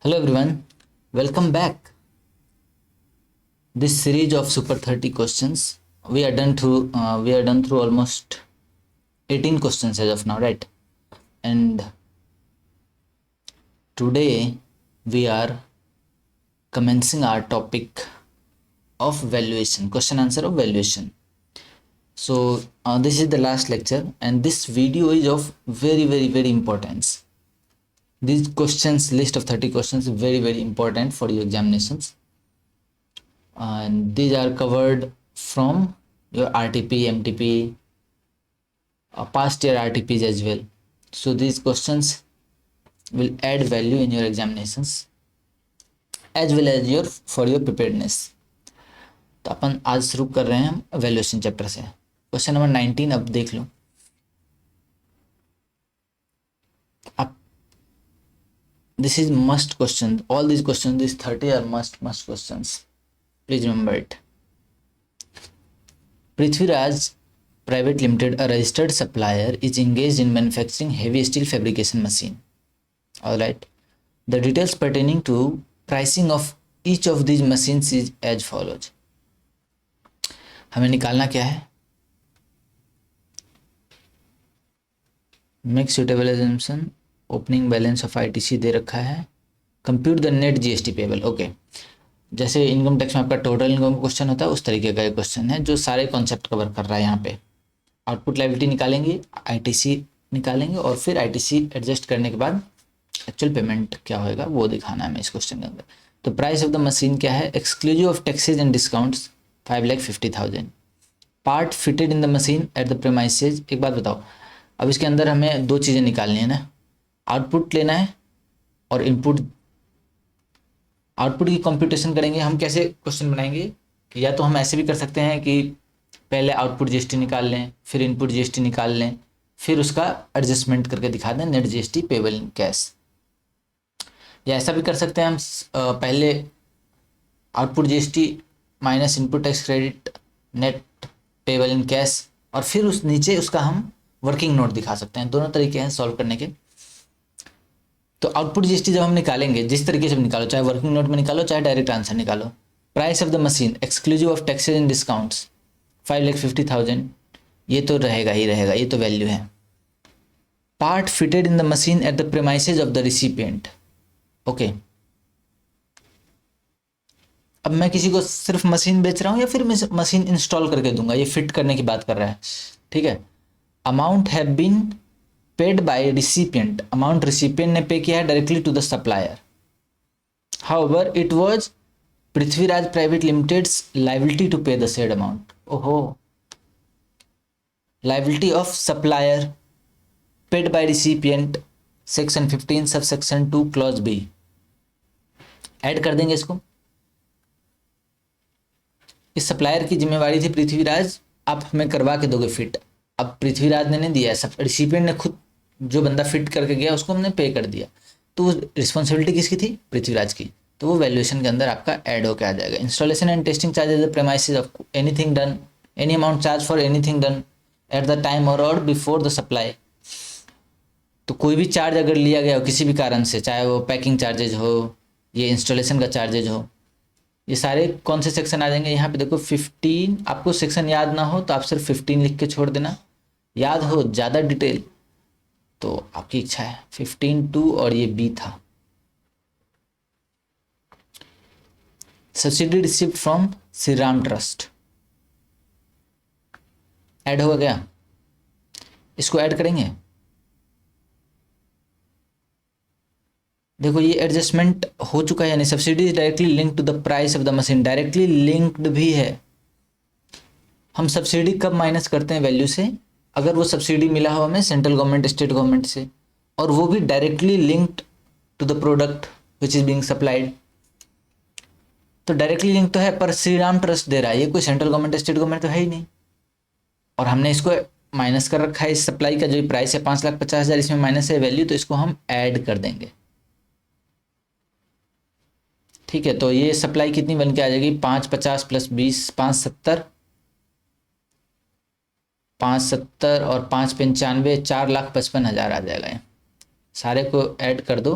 Hello everyone, welcome back. This series of Super 30 questions we are done through almost 18 questions as of now, right? And today we are commencing our topic of valuation, question answer of valuation. So this is the last lecture, and this video is of very importance. These questions, list of 30 questions, very important for your examinations. And these are covered from your RTP, MTP, past year RTPs as well. So these questions will add value in your examinations as well as for your preparedness. तो अपन आज शुरू कर रहे हैं valuation chapter से। Question number 19 अब देख लो। अब this is must question. All these questions, these 30 are must questions. Please remember it. Prithviraj Private Limited, a registered supplier, is engaged in manufacturing heavy steel fabrication machine. All right. The details pertaining to pricing of each of these machines is as follows. हमें निकालना क्या है? Make suitable assumption. Opening balance of ITC दे रखा है. Compute the net GST payable. Okay, जैसे income tax में आपका total income question होता है उस तरीके का एक क्वेश्चन है जो सारे कॉन्सेप्ट कवर कर रहा है। यहाँ पे आउटपुट लायबिलिटी निकालेंगे, ITC निकालेंगे और फिर ITC एडजस्ट करने के बाद एक्चुअल पेमेंट क्या होएगा वो दिखाना है हमें इस क्वेश्चन के अंदर। तो प्राइस ऑफ द मशीन क्या है? Exclusive of taxes and discounts 5,50,000। Part fitted in the machine at the premises. एक बात बताओ, अब इसके अंदर हमें दो चीज़ें निकालनी है ना, आउटपुट लेना है और इनपुट। आउटपुट की कंप्यूटेशन करेंगे हम, कैसे क्वेश्चन बनाएंगे? या तो हम ऐसे भी कर सकते हैं कि पहले आउटपुट GST निकाल लें, फिर इनपुट GST निकाल लें, फिर उसका एडजस्टमेंट करके दिखा दें net GST payable in cash. या ऐसा भी कर सकते हैं हम, पहले output GST minus input tax credit net payable in cash और फिर उस नीचे उसका हम वर्किंग नोट दिखा सकते हैं। दोनों तरीके हैं सॉल्व करने के। तो आउटपुट GST जब हम निकालेंगे, जिस तरीके से निकालो, चाहे वर्किंग नोट में निकालो चाहे डायरेक्ट आंसर निकालो। Price of the machine exclusive of taxes and discounts 5,50,000, ये तो रहेगा ही रहेगा, ये तो वैल्यू है। Part fitted in the machine at the premises of the recipient. Okay, अब मैं किसी को सिर्फ मशीन बेच रहा हूँ या फिर मैं मशीन इंस्टॉल करके दूंगा, ये फिट करने की बात कर रहा है। ठीक है। Amount have been paid by recipient, amount recipient ने पे किया है directly to the supplier. However it was Prithviraj private limited's liability to pay the said amount. ओहो, liability of supplier paid by recipient, section 15 sub section 2 clause B. Add कर देंगे इसको। इस supplier की जिम्मेवारी थी पृथ्वीराज, आप हमें करवा के दोगे फिट। अब पृथ्वीराज ने नहीं दिया, सब रिसिपिएंट ने खुद, जो बंदा फिट करके गया उसको हमने पे कर दिया, तो रिस्पॉन्सिबिलिटी किसकी थी? पृथ्वीराज की। तो वो वैल्यूएशन के अंदर आपका ऐड होकर आ जाएगा। Installation and testing charges the premises of anything done, any amount charge for anything done at the time और बिफोर द सप्लाई। तो कोई भी चार्ज अगर लिया गया हो किसी भी कारण से, चाहे वो पैकिंग चार्जेज हो, ये इंस्टॉलेशन का चार्जेज हो, ये सारे कौन से सेक्शन आ जाएंगे? यहाँ पे देखो 15। आपको सेक्शन याद ना हो तो आप सिर्फ 15 लिख के छोड़ देना, याद हो ज़्यादा डिटेल तो आपकी इच्छा है। 15(2) और ये बी था। Subsidy receipt from Shri Ram trust add हो गया, इसको ऐड करेंगे। देखो ये एडजस्टमेंट हो चुका है, यानी subsidy directly linked to the price of the machine, directly linked भी है। हम सब्सिडी कब माइनस करते हैं वैल्यू से? अगर वो सब्सिडी मिला हो हमें सेंट्रल गवर्नमेंट, स्टेट गवर्नमेंट से, और वो भी directly linked to the product which is being supplied. तो डायरेक्टली लिंक तो है, पर श्री राम ट्रस्ट दे रहा है, ये कोई सेंट्रल गवर्नमेंट स्टेट गवर्नमेंट तो है ही नहीं, और हमने इसको माइनस कर रखा है। इस सप्लाई का जो प्राइस है 5,50,000, इसमें माइनस है वैल्यू, तो इसको हम ऐड कर देंगे। ठीक है, तो ये सप्लाई कितनी बन के आ जाएगी? 550 + 20 570, 570 और 595 4,55,000 आ जाएगा। सारे को ऐड कर दो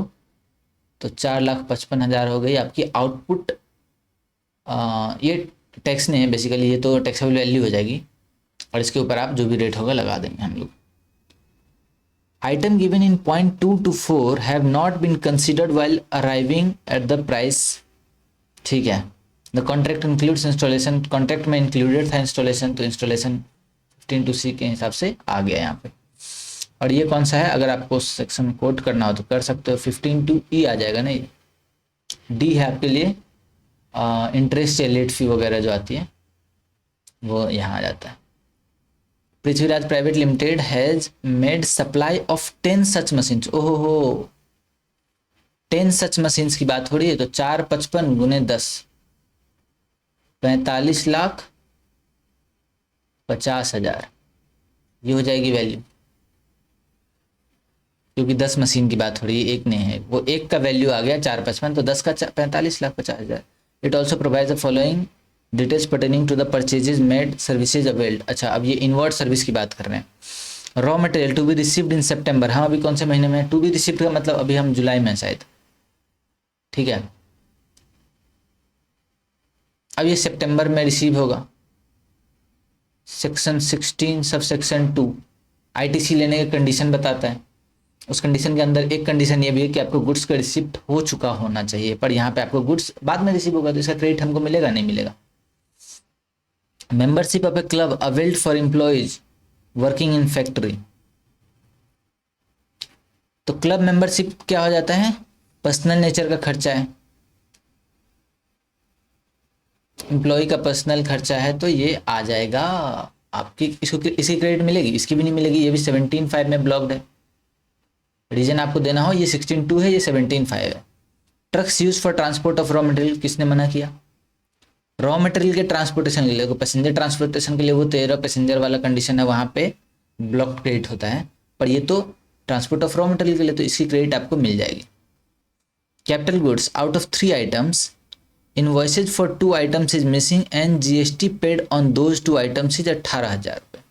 तो 4,55,000 हो गई आपकी आउटपुट। ये टैक्स नहीं है बेसिकली, ये तो टैक्सेबल वैल्यू हो जाएगी और इसके ऊपर आप जो भी रेट होगा लगा देंगे हम लोग। Item given in point 2 to 4 have not been considered while arriving at the price. ठीक है, the contract includes installation, contract में इंक्लूडेड था इंस्टॉलेशन, तो इंस्टॉलेशन 15(2)(c) के हिसाब से आ गया यहाँ पे। और ये कौन सा है, अगर आपको सेक्शन कोड करना हो तो कर सकते हो, 15(2)(e) आ जाएगा ना। ये डी है आपके लिए इंटरेस्ट या लेट फी वगैरह जो आती है वो यहाँ आ जाता है। Prithviraj private limited has made supply of 10 such machines. ओहो हो, 10 सच मशीन्स की बात हो रही है, तो 455 गुने 10 45,50,000 ये हो जाएगी वैल्यू, क्योंकि 10 मशीन की बात हो रही है, एक नहीं है। वो एक का वैल्यू आ गया 455, तो 10 का 45,50,000। It also provide the following details pertaining to the purchases made services availed. अच्छा, अब ये इनवर्ट सर्विस की बात कर रहे हैं। Raw material to be received in सितंबर, हम अभी कौन से महीने में, टू बी रिसीव्ड का मतलब अभी हम जुलाई में शायद, ठीक है। अब ये सितंबर में रिसीव होगा। सेक्शन 16 सब सेक्शन 2 आईटीसी लेने का कंडीशन बताता है। उस कंडीशन के अंदर एक कंडीशन ये भी है कि आपको गुड्स का रिसिप्ट हो चुका होना चाहिए, पर यहाँ पे आपको गुड्स बाद में रिसीव होगा तो इसका क्रेडिट हमको मिलेगा नहीं मिलेगा। Membership of A club availed for employees working in factory, तो क्लब मेंबरशिप क्या हो जाता है, पर्सनल नेचर का खर्चा है, एम्प्लॉय का पर्सनल खर्चा है, तो ये आ जाएगा आपकी, इसको इसकी क्रेडिट मिलेगी, इसकी भी नहीं मिलेगी, ये भी 17(5) में ब्लॉक्ड है। रीजन आपको देना हो, ये 16(2) है, ये 17(5) है। Trucks use for transport of raw material, किसने मना किया, रॉ मटेरियल के ट्रांसपोर्टेशन के लिए, पैसेंजर ट्रांसपोर्टेशन के लिए वो 13 पैसेंजर वाला कंडीशन है, वहाँ पे ब्लॉक क्रेडिट होता है, पर ये तो ट्रांसपोर्ट ऑफ रॉ मटेरियल के लिए, तो इसकी क्रेडिट आपको मिल जाएगी। Capital goods, out of 3 items invoices for 2 items is missing and GST paid on those 2 items is 18,000 रुपये।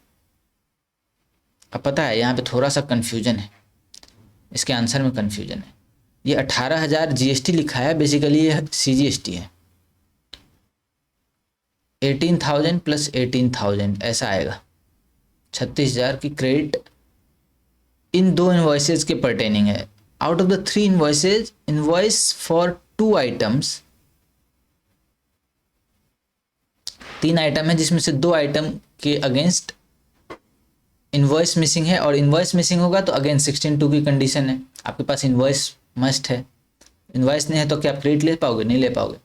अब पता है यहाँ पे थोड़ा सा कन्फ्यूजन है, इसके आंसर में कन्फ्यूजन है। ये 18,000 जीएसटी लिखा है, बेसिकली ये सीजीएसटी है। 18,000 प्लस 18,000 ऐसा आएगा, 36,000 की क्रेडिट इन 2 इन्वॉइसेज के परटेनिंग है। Out of the 3 invoices, invoice for 2 items, 3 item है जिसमें से 2 आइटम के अगेंस्ट इनवॉइस मिसिंग है, और इनवॉइस मिसिंग होगा तो अगेन 16(2) की कंडीशन है, आपके पास इनवॉइस मस्ट है। इनवॉइस नहीं है तो क्या आप क्रेडिट ले पाओगे, नहीं ले पाओगे।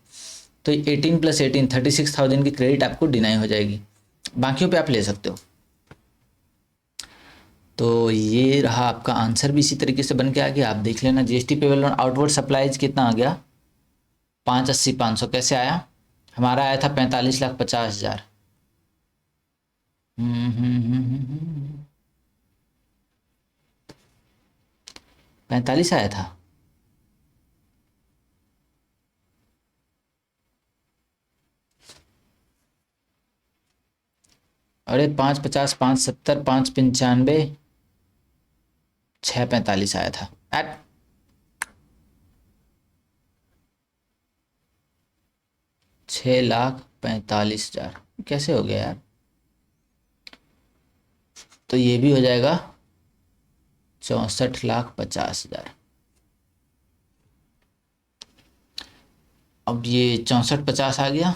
तो 18 प्लस 18 36,000 की क्रेडिट आपको डिनाई हो जाएगी, बाकियों पे आप ले सकते हो। तो ये रहा आपका आंसर, भी इसी तरीके से बन के आ गया, आप देख लेना। GST payable on outward supplies कितना आ गया, 580,500 कैसे आया, हमारा आया था 45,50,000। 45 आया था, अरे 550, 570, 595, 645 आया था। 6,45,000 कैसे हो गया यार, तो ये भी हो जाएगा 64,50,000। अब ये 64,50 आ गया,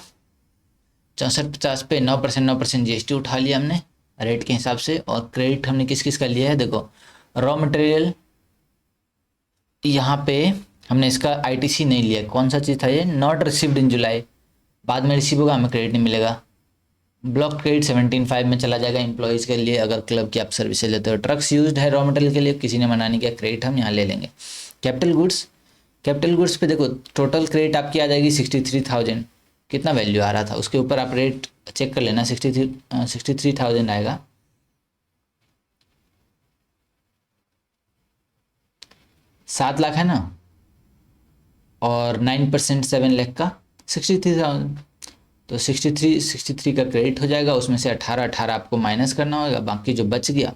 64,50 पे 9% 9% जीएसटी उठा लिया हमने रेट के हिसाब से, और क्रेडिट हमने किस किस का लिया है, देखो रॉ मटेरियल यहाँ पे हमने इसका आईटीसी नहीं लिया, कौन सा चीज़ था ये, नॉट रिसीव्ड इन जुलाई, बाद में रिसीव होगा हमें क्रेडिट नहीं मिलेगा। ब्लॉक क्रेडिट 17(5) में चला जाएगा एम्प्लॉयज़ के लिए, अगर क्लब की आप सर्विसेज लेते हो। ट्रक्स यूज्ड है रॉ मटेरियल के लिए, किसी ने मना नहीं किया, क्रेडिट हम यहाँ ले लेंगे। कैपिटल गुड्स, कैपिटल गुड्स पे देखो टोटल क्रेडिट आपकी आ जाएगी 63,000, कितना वैल्यू आ रहा था उसके ऊपर आप रेट चेक कर लेना, 63,000 आएगा। सात लाख है ना, और 9% 7 लाख का 63,000, तो 63 का क्रेडिट हो जाएगा, उसमें से 18 आपको माइनस करना होगा, बाकी जो बच गया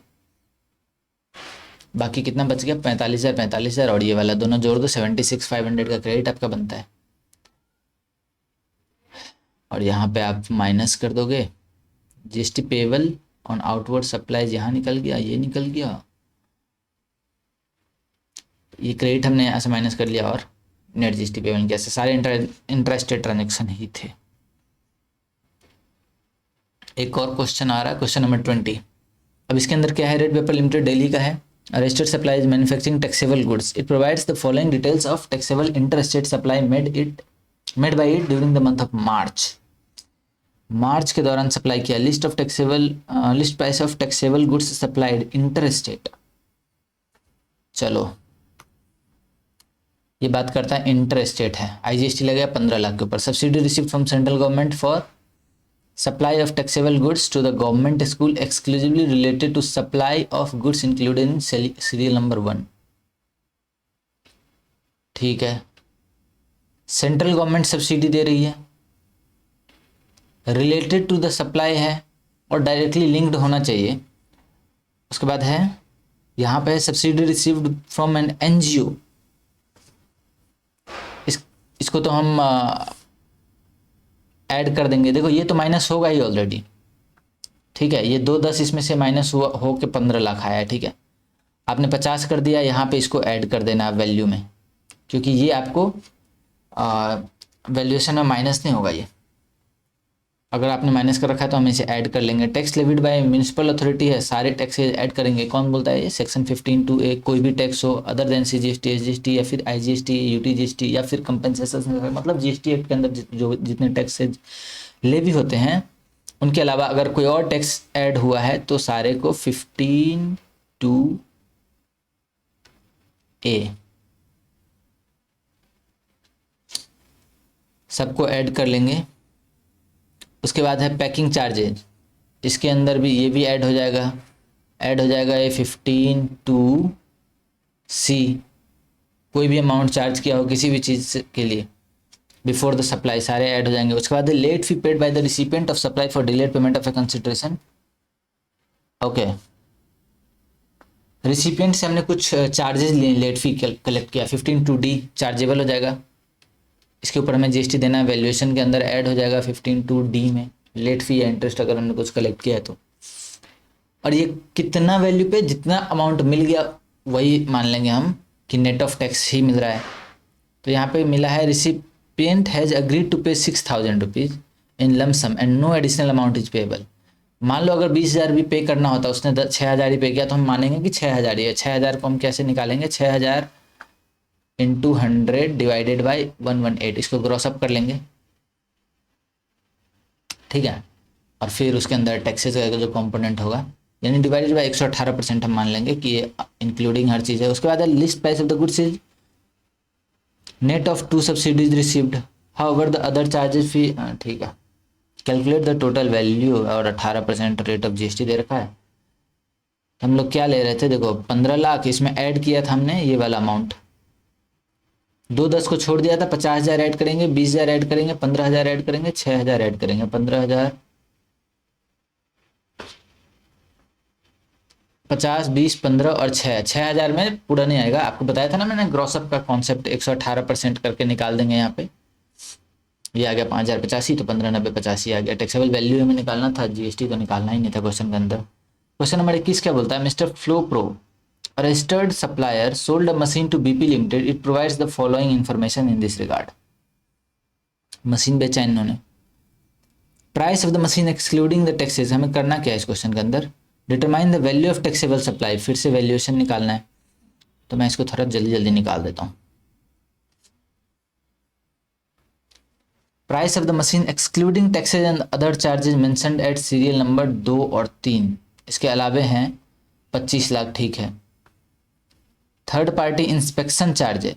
बाकी कितना बच गया, 45,000 और ये वाला दोनों जोड़ दो, 76,500 का क्रेडिट आपका बनता है। और यहाँ पे आप माइनस कर दोगे GST payable on outward supplies, यहाँ निकल गया, ये निकल गया, ये क्रेडिट हमने यहाँ से माइनस कर लिया, और नेट जीएसटी पेबल कैसे, सारे इंटरेस्टेड ट्रांजेक्शन ही थे। एक और क्वेश्चन आ रहा है, क्वेश्चन नंबर 20। अब इसके अंदर क्या है, रेड पेपर लिमिटेड दिल्ली का है, registered supplies manufacturing taxable goods, it provides the following details of taxable interstate supply made by it during the month of March के दौरान सप्लाई किया, list price of taxable goods supplied interstate. चलो ये बात करता है इंटरस्टेट है, IGST लगा 15 लाख के ऊपर, subsidy received from central government for supply of taxable goods to the government school exclusively related to supply of goods included in serial number 1। ठीक है, सेंट्रल गवर्नमेंट सब्सिडी दे रही है, रिलेटेड टू द सप्लाई है और directly linked होना चाहिए। उसके बाद है यहाँ पे subsidy received from an NGO, इसको तो हम ऐड कर देंगे। देखो ये तो माइनस होगा ही ऑलरेडी, ठीक है, ये 210 इसमें से माइनस हुआ हो के 15 लाख आया, ठीक है, आपने 50 कर दिया, यहाँ पे इसको ऐड कर देना वैल्यू में, क्योंकि ये आपको वैल्यूएशन में माइनस नहीं होगा। ये अगर आपने माइनस कर रखा है तो हम इसे ऐड कर लेंगे। Tax levied by municipal authority है, सारे टैक्सेज ऐड करेंगे। कौन बोलता है ये, सेक्शन 15(2)(a), कोई भी टैक्स हो अदर देन सीजीएसटी, एसजीएसटी या फिर आईजीएसटी, यूटीजीएसटी या फिर कंपनसेशन, मतलब जीएसटी एक्ट के अंदर जो जितने टैक्सेज लेवी होते हैं उनके अलावा अगर कोई और टैक्स ऐड हुआ है तो सारे को 15(2)(a) सबको ऐड कर लेंगे। उसके बाद है पैकिंग चार्जेज, इसके अंदर भी ये भी ऐड हो जाएगा ये 15(2)(c), कोई भी अमाउंट चार्ज किया हो किसी भी चीज़ के लिए बिफोर द सप्लाई, सारे ऐड हो जाएंगे। उसके बाद late fee paid by the recipient of supply for delayed payment of a consideration. Okay, recipient से हमने कुछ चार्जेस लिए, लेट फी कलेक्ट किया, 15(2)(d) चार्जेबल हो जाएगा। इसके ऊपर हमें जीएसटी देना है, वैल्यूएशन के अंदर ऐड हो जाएगा 15(2)(d) में, लेट फी या इंटरेस्ट अगर हमने कुछ कलेक्ट किया है तो। और ये कितना वैल्यू पे जितना अमाउंट मिल गया वही मान लेंगे हम कि नेट ऑफ टैक्स ही मिल रहा है। तो यहाँ पे मिला है recipient has agreed to pay 6,000 rupees in lump sum and no additional amount is payable. मान लो अगर 20,000 भी पे करना होता, उसने 6,000 ही पे किया तो हम मानेंगे कि 6,000 ही है। 6,000 को हम कैसे निकालेंगे, 6,000 इंटू 100 डिवाइडेड बाई 118, इसको क्रॉस अप कर लेंगे, ठीक है। और फिर उसके अंदर टैक्सेस का जो कंपोनेंट होगा यानी डिवाइडेड बाई 118% हम मान लेंगे कि ये इंक्लूडिंग हर चीज़ है। उसके बाद list price of the goods is net of 2 subsidies received however the other charges fee, ठीक है। कैलकुलेट द टोटल वैल्यू और 18% रेट ऑफ जीएसटी दे रखा है। हम लोग क्या ले रहे थे, देखो 15 लाख इसमें ऐड किया था हमने ये वाला अमाउंट, 210 को छोड़ दिया था, 50,000 ऐड करेंगे, 20,000 ऐड करेंगे, 15,000 ऐड करेंगे, 6,000 ऐड करेंगे, 15,000 50 20 15 और 6,000 में पूरा नहीं आएगा। आपको बताया था ना मैंने ग्रॉसअप का कॉन्सेप्ट, 118% करके निकाल देंगे। यहाँ पे ये आ गया 5,085, तो 15,90 आ गया। टैक्सेबल वैल्यू हमें निकालना था, जीएसटी तो निकालना ही नहीं था क्वेश्चन के अंदर। क्वेश्चन नंबर 21 क्या बोलता है, mister flow pro A registered supplier sold a machine to BP Limited. It provides the following information in this regard. Machine बेचा इन्होंने, price of the machine excluding the taxes. हमें करना क्या है इस क्वेश्चन के अंदर, determine the value of taxable supply, फिर से वैल्यूएशन निकालना है। तो मैं इसको थोड़ा जल्दी निकाल देता हूँ। Price of the machine excluding taxes and other charges mentioned at serial number 2 और 3, इसके अलावे हैं 25 लाख, ठीक है। Third party inspection charges,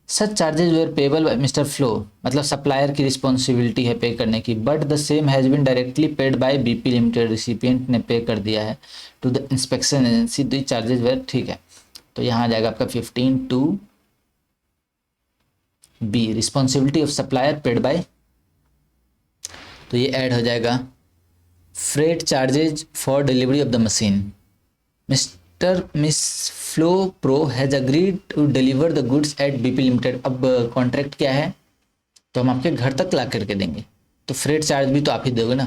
such charges were payable by mister Flo, मतलब सप्लायर की रिस्पॉन्सिबिलिटी है पे करने की, but the same has been directly paid by BP limited, recipient ने पे कर दिया है to the inspection agency, the charges were, ठीक है। तो यहाँ आ जाएगा आपका 15(2)(b), responsibility of supplier paid by, तो ये ऐड हो जाएगा freight charges for delivery of the machine. Mister miss Flo Pro has agreed to deliver the goods at BP limited. अब कॉन्ट्रैक्ट क्या है, तो हम आपके घर तक ला करके देंगे, तो फ्रेट चार्ज भी तो आप ही दोगे ना,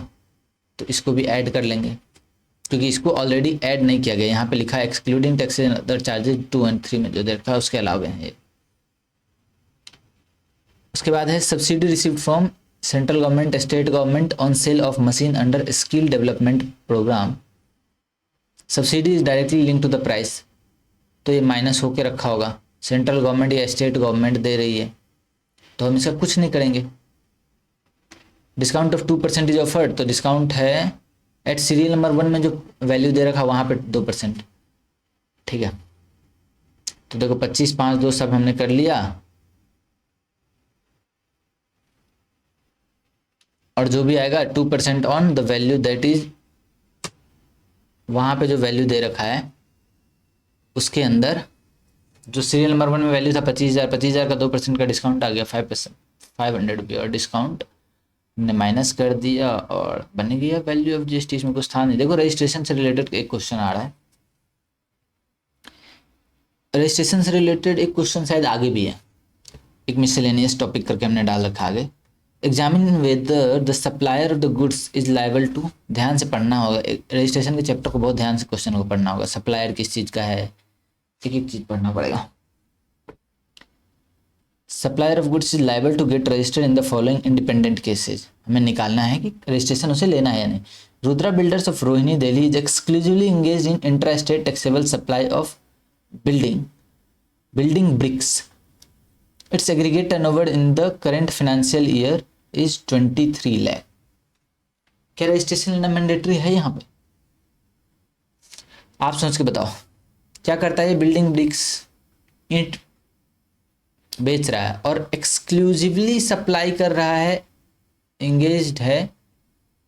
तो इसको भी ऐड कर लेंगे, क्योंकि इसको ऑलरेडी ऐड नहीं किया गया। यहाँ पे लिखा है excluding taxes and other charges 2 और 3 में जो दे रखा है उसके अलावा है ये। उसके बाद है subsidy received from central government state government on sale of machine under skill development programme. Subsidy is directly link to the price, तो ये माइनस होके रखा होगा, सेंट्रल गवर्नमेंट या स्टेट गवर्नमेंट दे रही है तो हम इसका कुछ नहीं करेंगे। डिस्काउंट ऑफ 2% इज ऑफर्ड, तो डिस्काउंट है एट सीरियल नंबर 1 में जो वैल्यू दे रखा वहाँ पे 2%, ठीक है। तो देखो 25, 5, 2 सब हमने कर लिया, और जो भी आएगा 2% on the value that is, वहाँ पे जो वैल्यू दे रखा है उसके अंदर जो सीरियल नंबर 1 में वैल्यू था 25,000, 25,000 का 2% का डिस्काउंट आ गया 5%, 500 रुपये, और डिस्काउंट हमने माइनस कर दिया और बन गया वैल्यू ऑफ जीएसटी। इसमें कुछ था नहीं। देखो रजिस्ट्रेशन से रिलेटेड एक क्वेश्चन आ रहा है, रजिस्ट्रेशन से रिलेटेड एक क्वेश्चन शायद आगे भी है, एक मिसलेनियस टॉपिक करके हमने डाल रखा आगे। Examine whether the supplier of the goods is liable to, ध्यान से पढ़ना होगा, रजिस्ट्रेशन के चैप्टर को बहुत ध्यान से क्वेश्चन को पढ़ना होगा। सप्लायर किस चीज़ का है, एक एक चीज़ पढ़ना पड़ेगा। Supplier of goods is liable to get registered in the following independent cases, हमें निकालना है कि रजिस्ट्रेशन उसे लेना है या नहीं। Rudra builders of Rohini Delhi is exclusively engage in intra state taxable supply of building bricks. Its aggregate turnover in the current financial year is 23 lakh. क्या रजिस्ट्रेशन लेना मैंडेटरी है यहाँ पे? आप सोच के बताओ। क्या करता है, बिल्डिंग ब्रिक्स ईंट बेच रहा है और एक्सक्लूसिवली सप्लाई कर रहा है, एंगेज्ड है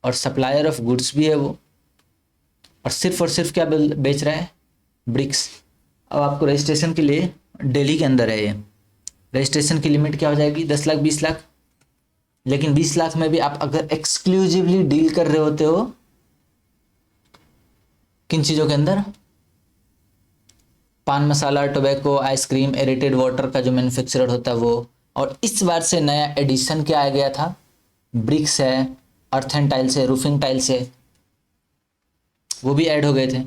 और सप्लायर ऑफ गुड्स भी है वो, और सिर्फ क्या बेच रहा है, ब्रिक्स। अब आपको रजिस्ट्रेशन के लिए दिल्ली के अंदर है ये, रजिस्ट्रेशन की लिमिट क्या हो जाएगी, 10 लाख 20 लाख। लेकिन 20 लाख में भी आप अगर एक्सक्लूसिवली डील कर रहे होते हो किन चीज़ों के अंदर, पान मसाला, टोबैको, आइसक्रीम, एरेटेड वाटर का जो मैन्युफैक्चरर होता है वो, और इस बार से नया एडिशन क्या आ गया था, ब्रिक्स है, अर्थन टाइल्स है, रूफिंग टाइल्स है, वो भी ऐड हो गए थे।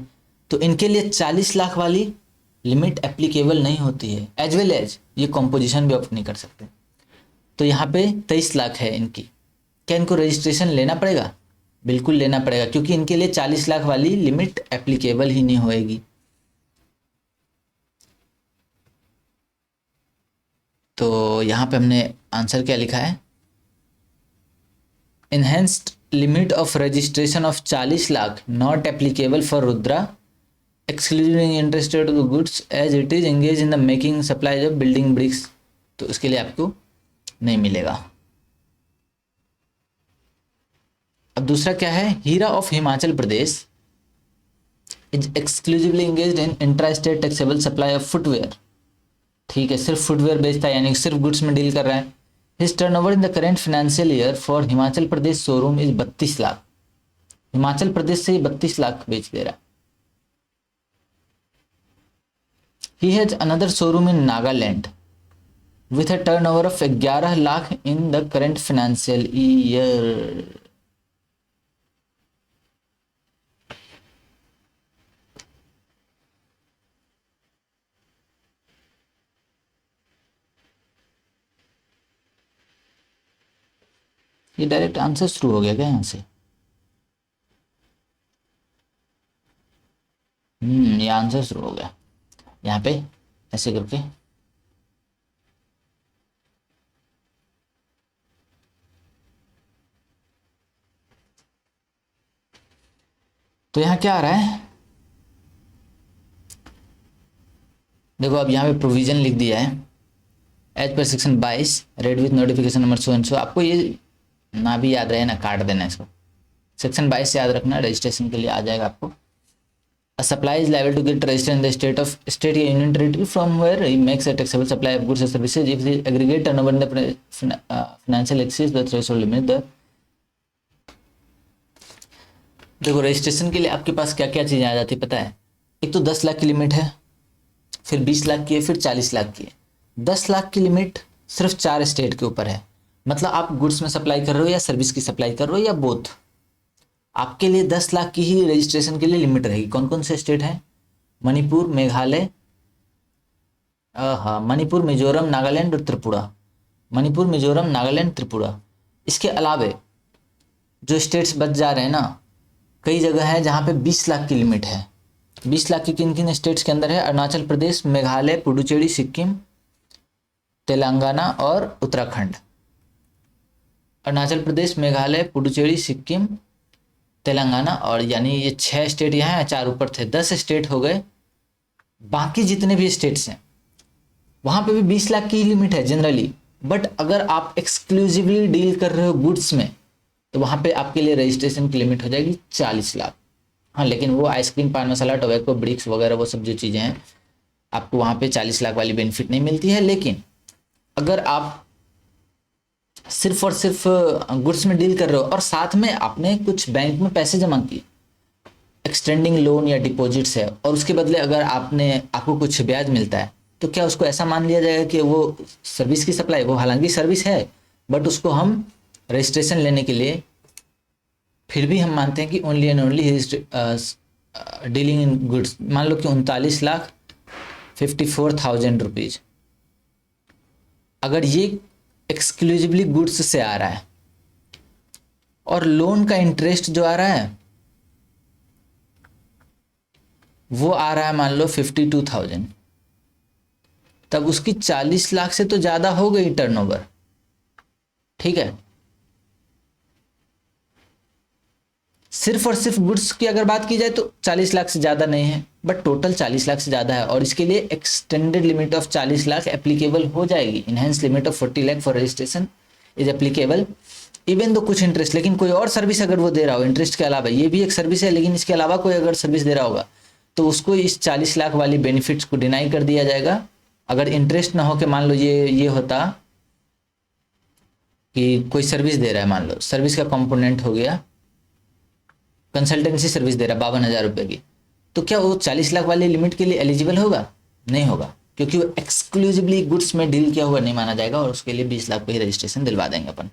तो इनके लिए 40 लाख वाली लिमिट एप्लीकेबल नहीं होती है, एज वेल एज ये कॉम्पोजिशन भी ऑप्ट नहीं कर सकते। तो यहाँ पे 23 लाख है इनकी। क्या इनको रजिस्ट्रेशन लेना पड़ेगा? बिल्कुल लेना पड़ेगा, क्योंकि इनके लिए 40 लाख वाली लिमिट एप्लीकेबल ही नहीं होएगी। तो यहाँ पे हमने आंसर क्या लिखा है, enhanced limit of registration of 40 lakh not applicable for Rudra exclusively interested goods as it is engage in the making supply of building bricks, तो उसके लिए आपको नहीं मिलेगा। अब दूसरा क्या है, Heera of Himachal Pradesh is exclusively engaged in intra state taxable supply of footwear. ठीक है, सिर्फ फुटवेयर बेचता है, यानी सिर्फ गुड्स में डील कर रहा है। His turnover in the current financial year for Himachal Pradesh showroom is 32 lakh. Himachal Pradesh से 32 लाख बेच दे रहा है। He has another showroom in Nagaland with a turnover of 11 lakh in the current financial year. ये डायरेक्ट आंसर शुरू हो गया क्या यहाँ से? ये आंसर शुरू हो गया यहाँ पे ऐसे करके। तो यहाँ क्या आ रहा है, देखो अब यहाँ पे प्रोविजन लिख दिया है, as per section 22 read with notification number so and so. आपको ये ना भी याद रहे ना, काट देना इसको, सेक्शन 22 से याद रखना, रजिस्ट्रेशन के लिए आ जाएगा आपको। A supply is liable to get registered in the state या union territory from where he makes a taxable supply of goods or services if the aggregate turnover in the financial exceeds the threshold limit. देखो registration के लिए आपके पास क्या क्या चीज़ें आ जाती है पता है, एक तो 10 लाख की लिमिट है, फिर 20 लाख की है, फिर 40 लाख की है। 10 लाख की लिमिट सिर्फ 4 स्टेट के ऊपर है, मतलब आप गुड्स में सप्लाई कर रहे हो या सर्विस की सप्लाई कर रहे हो या बोथ, आपके लिए 10 लाख की ही रजिस्ट्रेशन के लिए लिमिट रहेगी। कौन कौन से स्टेट हैं? मणिपुर, मेघालय, हाँ, मणिपुर, मिजोरम, नागालैंड और त्रिपुरा। मणिपुर, मिजोरम, नागालैंड, त्रिपुरा। इसके अलावे जो स्टेट्स बच जा रहे हैं ना, कई जगह है जहाँ पे 20 लाख की लिमिट है। 20 लाख की किन किन स्टेट्स के अंदर है? अरुणाचल प्रदेश, मेघालय, पुडुचेरी, सिक्किम, तेलंगाना और उत्तराखंड। अरुणाचल प्रदेश, मेघालय, पुडुचेरी, सिक्किम, तेलंगाना, और यानी ये 6 स्टेट यहाँ हैं, 4 ऊपर थे, 10 स्टेट हो गए। बाकी जितने भी स्टेट्स हैं वहाँ पे भी 20 लाख की लिमिट है जनरली, बट अगर आप एक्सक्लूसिवली डील कर रहे हो गुड्स में तो वहाँ पे आपके लिए रजिस्ट्रेशन की लिमिट हो जाएगी 40 लाख। हाँ, लेकिन वो आइसक्रीम, पान मसाला, टोबैको, ब्रिक्स वगैरह वो सब जो चीज़ें हैं आपको वहाँ पे 40 लाख वाली बेनिफिट नहीं मिलती है। लेकिन अगर आप सिर्फ और सिर्फ गुड्स में डील कर रहे हो और साथ में आपने कुछ बैंक में पैसे जमा किए, एक्सटेंडिंग लोन या डिपॉजिट्स है, और उसके बदले अगर आपको कुछ ब्याज मिलता है, तो क्या उसको ऐसा मान लिया जाएगा कि वो सर्विस की सप्लाई? वो हालांकि सर्विस है, बट उसको हम रजिस्ट्रेशन लेने के लिए फिर भी हम मानते हैं कि only and only dealing in goods. मान लो कि 39,54,000 रुपीज़, अगर ये एक्सक्लूसिवली गुड्स से आ रहा है और लोन का इंटरेस्ट जो आ रहा है वो आ रहा है मान लो 52,000, तब उसकी 40 लाख से तो ज़्यादा हो गई टर्नओवर। ठीक है, सिर्फ और सिर्फ गुड्स की अगर बात की जाए तो 40 लाख से ज़्यादा नहीं है, बट टोटल 40 लाख से ज़्यादा है, और इसके लिए extended limit of 40 lakh applicable हो जाएगी। Enhance limit of 40 lakh for registration is applicable even though कुछ इंटरेस्ट। लेकिन कोई और सर्विस अगर वो दे रहा हो इंटरेस्ट के अलावा, ये भी एक सर्विस है लेकिन इसके अलावा कोई अगर सर्विस दे रहा होगा तो उसको इस 40 लाख वाली बेनिफिट्स को डिनाई कर दिया जाएगा। अगर इंटरेस्ट ना हो कि मान लो ये होता कि कोई सर्विस दे रहा है, मान लो सर्विस का कंपोनेंट हो गया, कंसल्टेंसी सर्विस दे रहा है 52,000 रुपये की, तो क्या वो 40 लाख वाली लिमिट के लिए एलिजिबल होगा? नहीं होगा, क्योंकि वो एक्सक्लूसिवली गुड्स में डील किया हुआ नहीं माना जाएगा, और उसके लिए 20 लाख पे ही रजिस्ट्रेशन दिलवा देंगे अपन।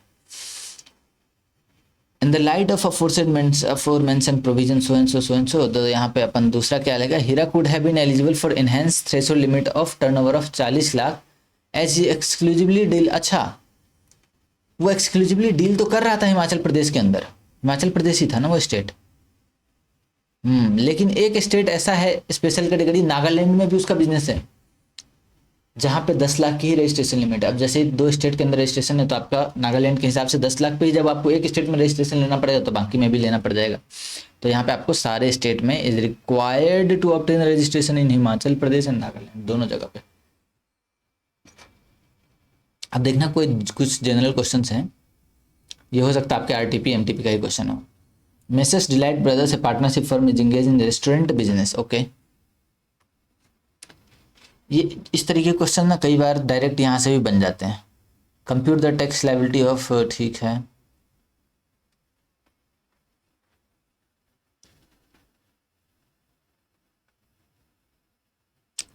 In the light of aforementioned provision so and so, तो यहाँ पे अपन दूसरा क्या लेगा? Heera could have been eligible for enhanced threshold limit of turnover of 40 lakh as exclusively deal. अच्छा, वो एक्सक्लूसिवली डील तो कर रहा था हिमाचल प्रदेश के अंदर, हिमाचल प्रदेश ही था ना वो स्टेट। लेकिन एक स्टेट ऐसा है स्पेशल कैटेगरी, नागालैंड में भी उसका बिजनेस है, जहाँ पे 10 लाख की ही रजिस्ट्रेशन लिमिट है। अब जैसे 2 स्टेट के अंदर रजिस्ट्रेशन है तो आपका नागालैंड के हिसाब से 10 लाख पे ही जब आपको एक स्टेट में रजिस्ट्रेशन लेना पड़ेगा तो बाकी में भी लेना पड़ जाएगा। तो यहाँ पे आपको सारे स्टेट में is required to obtain registration in Himachal Pradesh and Nagaland, दोनों जगह पे। अब देखना कोई कुछ जनरल क्वेश्चन हैं, ये हो सकता है आपके आरटीपी एमटीपी का ही क्वेश्चन हो। Mrs delight brothers A partnership firm is engage in restaurant business. Okay, ये इस तरीके के क्वेश्चन ना कई बार डायरेक्ट यहाँ से भी बन जाते हैं। Compute the tax liability of, ठीक है,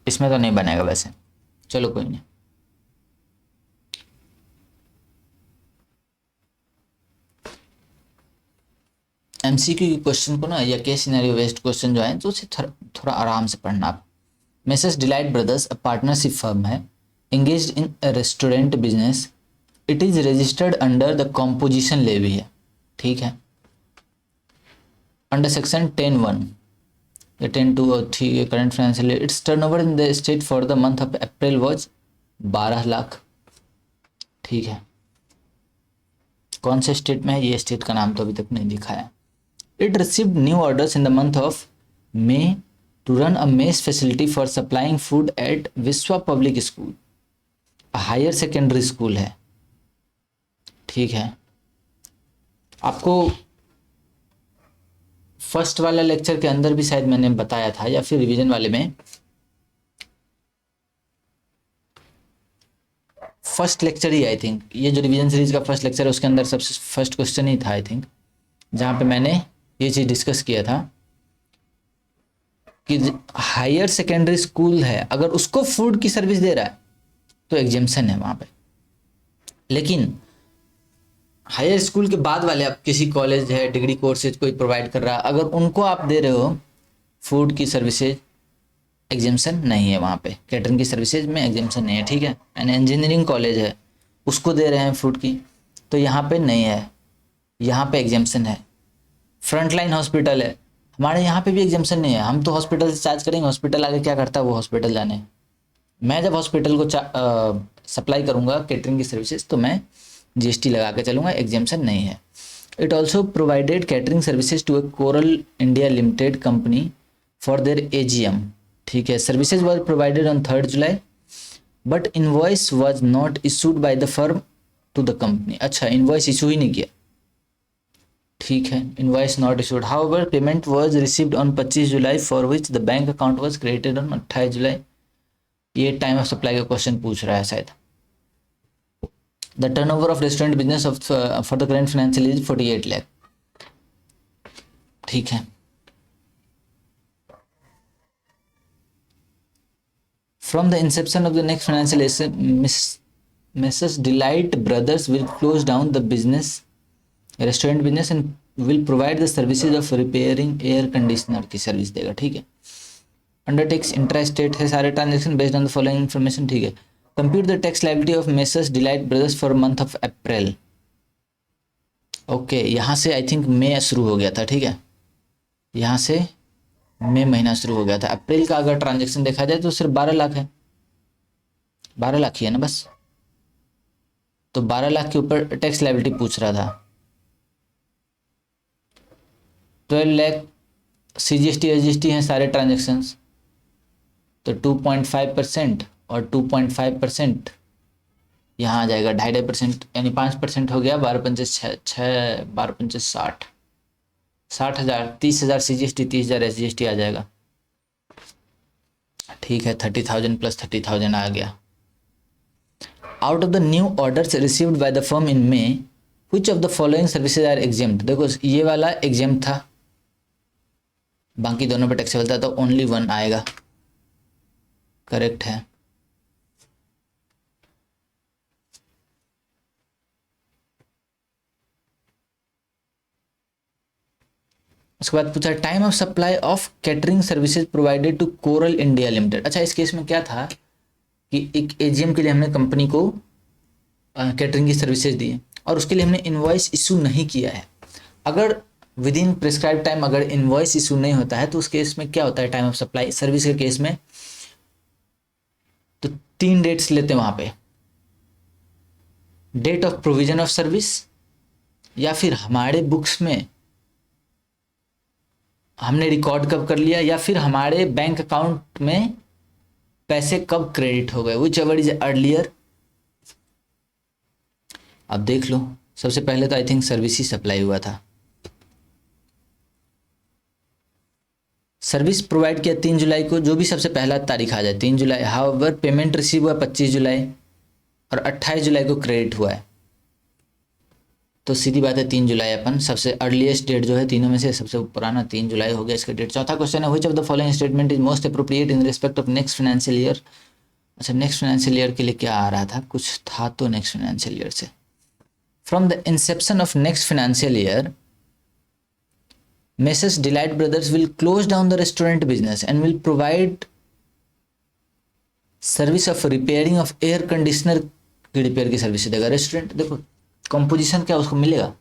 इसमें तो नहीं बनेगा वैसे, चलो कोई नहीं। एमसीक्यू के क्वेश्चन को ना या केस सिनेरियो बेस्ड क्वेश्चन जो है तो उसे थोड़ा आराम से पढ़ना आप। Mrs delight brothers a partnership firm है, engaged in restaurant business, it is registered under the composition levy है। ठीक है, अंडर सेक्शन 10(1) या 10(2) और ठीक है, current financial year, it's turnover in the state for the month of April was 12 lakh. ठीक है, कौन से स्टेट में है ये स्टेट का नाम तो अभी तक नहीं दिखाया। It received new orders in the month of May to run a mess facility for supplying food at Vishwa public school, higher secondary school है। ठीक है, आपको फर्स्ट वाला लेक्चर के अंदर भी शायद मैंने बताया था या फिर रिवीजन वाले में, first lecture he I think, ये जो रिवीजन सीरीज का फर्स्ट लेक्चर है उसके अंदर सबसे फर्स्ट क्वेश्चन ही था आई थिंक, जहाँ पे मैंने ये चीज़ डिस्कस किया था कि हायर सेकेंडरी स्कूल है, अगर उसको फूड की सर्विस दे रहा है तो एग्जेम्पशन है वहाँ पे। लेकिन हायर स्कूल के बाद वाले, आप किसी कॉलेज है, डिग्री कोर्सेज कोई प्रोवाइड कर रहा है, अगर उनको आप दे रहे हो फूड की सर्विसेज, एग्जेम्पशन नहीं है वहाँ पे। कैटरिंग की सर्विसेज में एग्जेम्पशन नहीं है, ठीक है। एंड इंजीनियरिंग कॉलेज है, उसको दे रहे हैं फूड की, तो यहाँ पे नहीं है, यहाँ पे एग्जेम्पशन है। फ्रंटलाइन हॉस्पिटल है, हमारे यहाँ पे भी एग्जेम्पशन नहीं है। हम तो हॉस्पिटल से चार्ज करेंगे, हॉस्पिटल आगे क्या करता है वो हॉस्पिटल जाने। मैं जब हॉस्पिटल को सप्लाई करूँगा कैटरिंग की सर्विसेज तो मैं जीएसटी लगा के चलूँगा, एग्जेम्पशन नहीं है। It also provided catering services to a Coral India limited company for their AGM, ठीक है। Services was provided on 3 July but invoice was not issued by the firm to the company. अच्छा, invoice issue ही नहीं किया, ठीक है। Invoice not issued, however payment was received on 25 July for which the bank account was created on 28 July. ये time of supply का question पूछ रहा है शायद। The turnover of restaurant business of for the current financial year 48 lakh, ठीक है। From the inception of the next financial year, Messrs. Delight Brothers will close down the business, restaurant business, and will provide the services of repairing air conditioner की service देगा, ठीक है। Undertakes intrastate है सारे transaction based on the following information, ठीक है। Compute the tax liability of Messrs. Delight Brothers for month of April। Okay, यहाँ से आई थिंक मई शुरू हो गया था, ठीक है। यहाँ से मई महीना शुरू हो गया था। अप्रैल का अगर ट्रांजैक्शन देखा जाए तो सिर्फ 12 लाख है, 12 लाख ही है ना बस। तो 12 लाख के ऊपर टैक्स लायबिलिटी पूछ रहा था। 12 लाख CGST SGST हैं सारे ट्रांजेक्शन्स, तो 2.5% और 2.5% यहाँ आ जाएगा 2.5%, यानी 5% हो गया। 12 पंचे 6, 12 पंचे 60, 60,000, 30,000 CGST, 30,000 SGST आ जाएगा, ठीक है। 30,000 प्लस 30,000 आ गया। Out of the new orders received by the firm in May which of the following services are exempt. देखो ये वाला एग्जेम्प्ट था, बाकी दोनों पे टैक्सेबल था, तो ओनली 1 आएगा, करेक्ट है। उसके बाद पूछा time of supply of catering services provided to Coral India limited. अच्छा, इस केस में क्या था कि एक एजीएम के लिए हमने कंपनी को कैटरिंग की सर्विसेज दी और उसके लिए हमने इनवॉइस इशू नहीं किया है। अगर विद इन प्रिस्क्राइब टाइम अगर इनवॉइस इशू नहीं होता है तो उस केस में क्या होता है, टाइम ऑफ सप्लाई सर्विस के केस में तो 3 डेट्स लेते हैं वहाँ पे, date of provision of service, या फिर हमारे बुक्स में हमने रिकॉर्ड कब कर लिया, या फिर हमारे बैंक अकाउंट में पैसे कब क्रेडिट हो गए, विच एवर इज अर्लियर। अब देख लो, सबसे पहले तो I think service he supply हुआ था। सर्विस प्रोवाइड किया 3 जुलाई को, जो भी सबसे पहला तारीख आ जाए 3 जुलाई। हाउएवर पेमेंट रिसीव हुआ 25 जुलाई और 28 जुलाई को क्रेडिट हुआ है, तो सीधी बात है 3 जुलाई अपन सबसे अर्लीस्ट डेट जो है तीनों में से सबसे पुराना 3 जुलाई हो गया इसका डेट। चौथा क्वेश्चन है which of the following statement is most appropriate in respect of next financial year. अच्छा, नेक्स्ट फाइनेंशियल ईयर के लिए क्या आ रहा था, कुछ था तो नेक्स्ट फाइनेंशियल ईयर से। From the Inception of next financial year Messrs. Delight Brothers will close down the restaurant business and will provide service of repairing of air conditioner की रिपेयर की सर्विस देगा रेस्टोरेंट। देखो composition क्या उसको मिलेगा,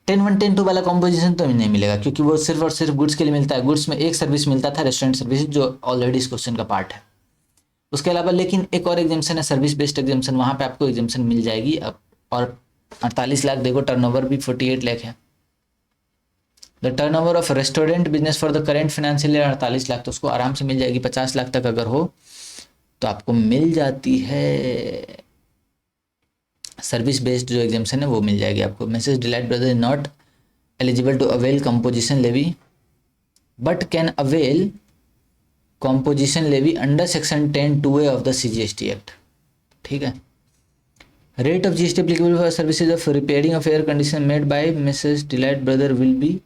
10-1 10-2 वाला composition तो नहीं मिलेगा क्योंकि वो सिर्फ और सिर्फ गुड्स के लिए मिलता है। गुड्स में एक सर्विस मिलता था रेस्टोरेंट सर्विस, जो ऑलरेडी इस क्वेश्चन का पार्ट है। उसके अलावा लेकिन एक और एग्जाम्शन है सर्विस बेस्ड एग्जाम्शन, वहाँ पे आपको एग्जाम्शन मिल जाएगी। अब और 48 लाख देखो, टर्नओवर भी 48 लाख है। The turnover of restaurant business for the current financial year 48 lakh, तो उसको आराम से मिल जाएगी। 50 लाख तक अगर हो तो आपको मिल जाती है सर्विस बेस्ड जो एग्जाम्शन है वो मिल जाएगी आपको। Messrs Delight Brother is not eligible to avail composition levy but can avail composition levy under section 10(2)(a) of the CGST act. ठीक है। Rate of GST applicable for services of repairing of air condition made by messrs Delight Brother will be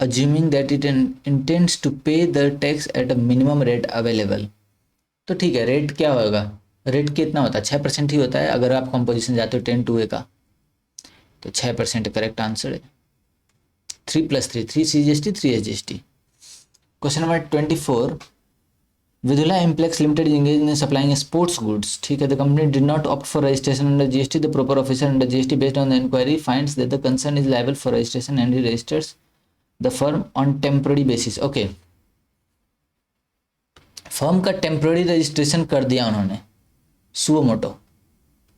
assuming that it intends to pay the tax at a minimum rate available। तो ठीक है, rate क्या होगा, rate कितना होता है, 6% ही होता है अगर आप कंपोजिशन जाते हो 10 to A का, तो 6% करेक्ट आंसर है। 3+3, 3 CGST 3 SGST। Question number 24, Vidhula Implex limited engaged in supplying sports goods, ठीक है। The company did not opt for registration under GST. The proper officer under GST based on the inquiry finds that the concern is liable for registration and he registers the firm on temporary basis. Okay, firm का temporary registration कर दिया उन्होंने, suo motu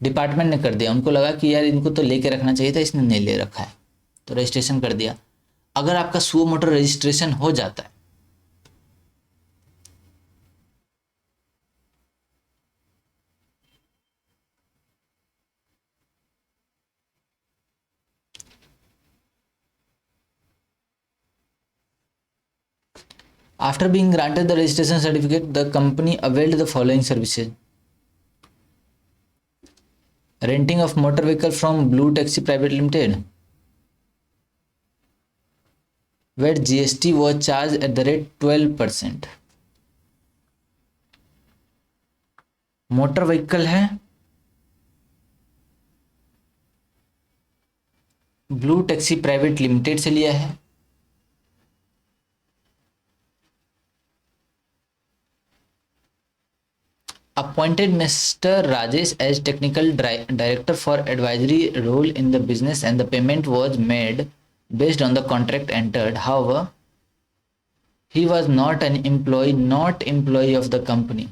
department ने कर दिया। उनको लगा कि यार इनको तो लेके रखना चाहिए था, इसने नहीं ले रखा है, तो रजिस्ट्रेशन कर दिया। अगर आपका सुओ मोटो रजिस्ट्रेशन हो जाता है, after being granted the registration certificate, the company availed the following services: renting of motor vehicle from Blue Taxi Private Limited, where GST was charged at the rate 12%। Motor vehicle है, blue taxi private limited से लिया है, appointed Mr. Rajesh as technical director for advisory role in the business, and the payment was made based on the contract entered. However, he was not an employee of the company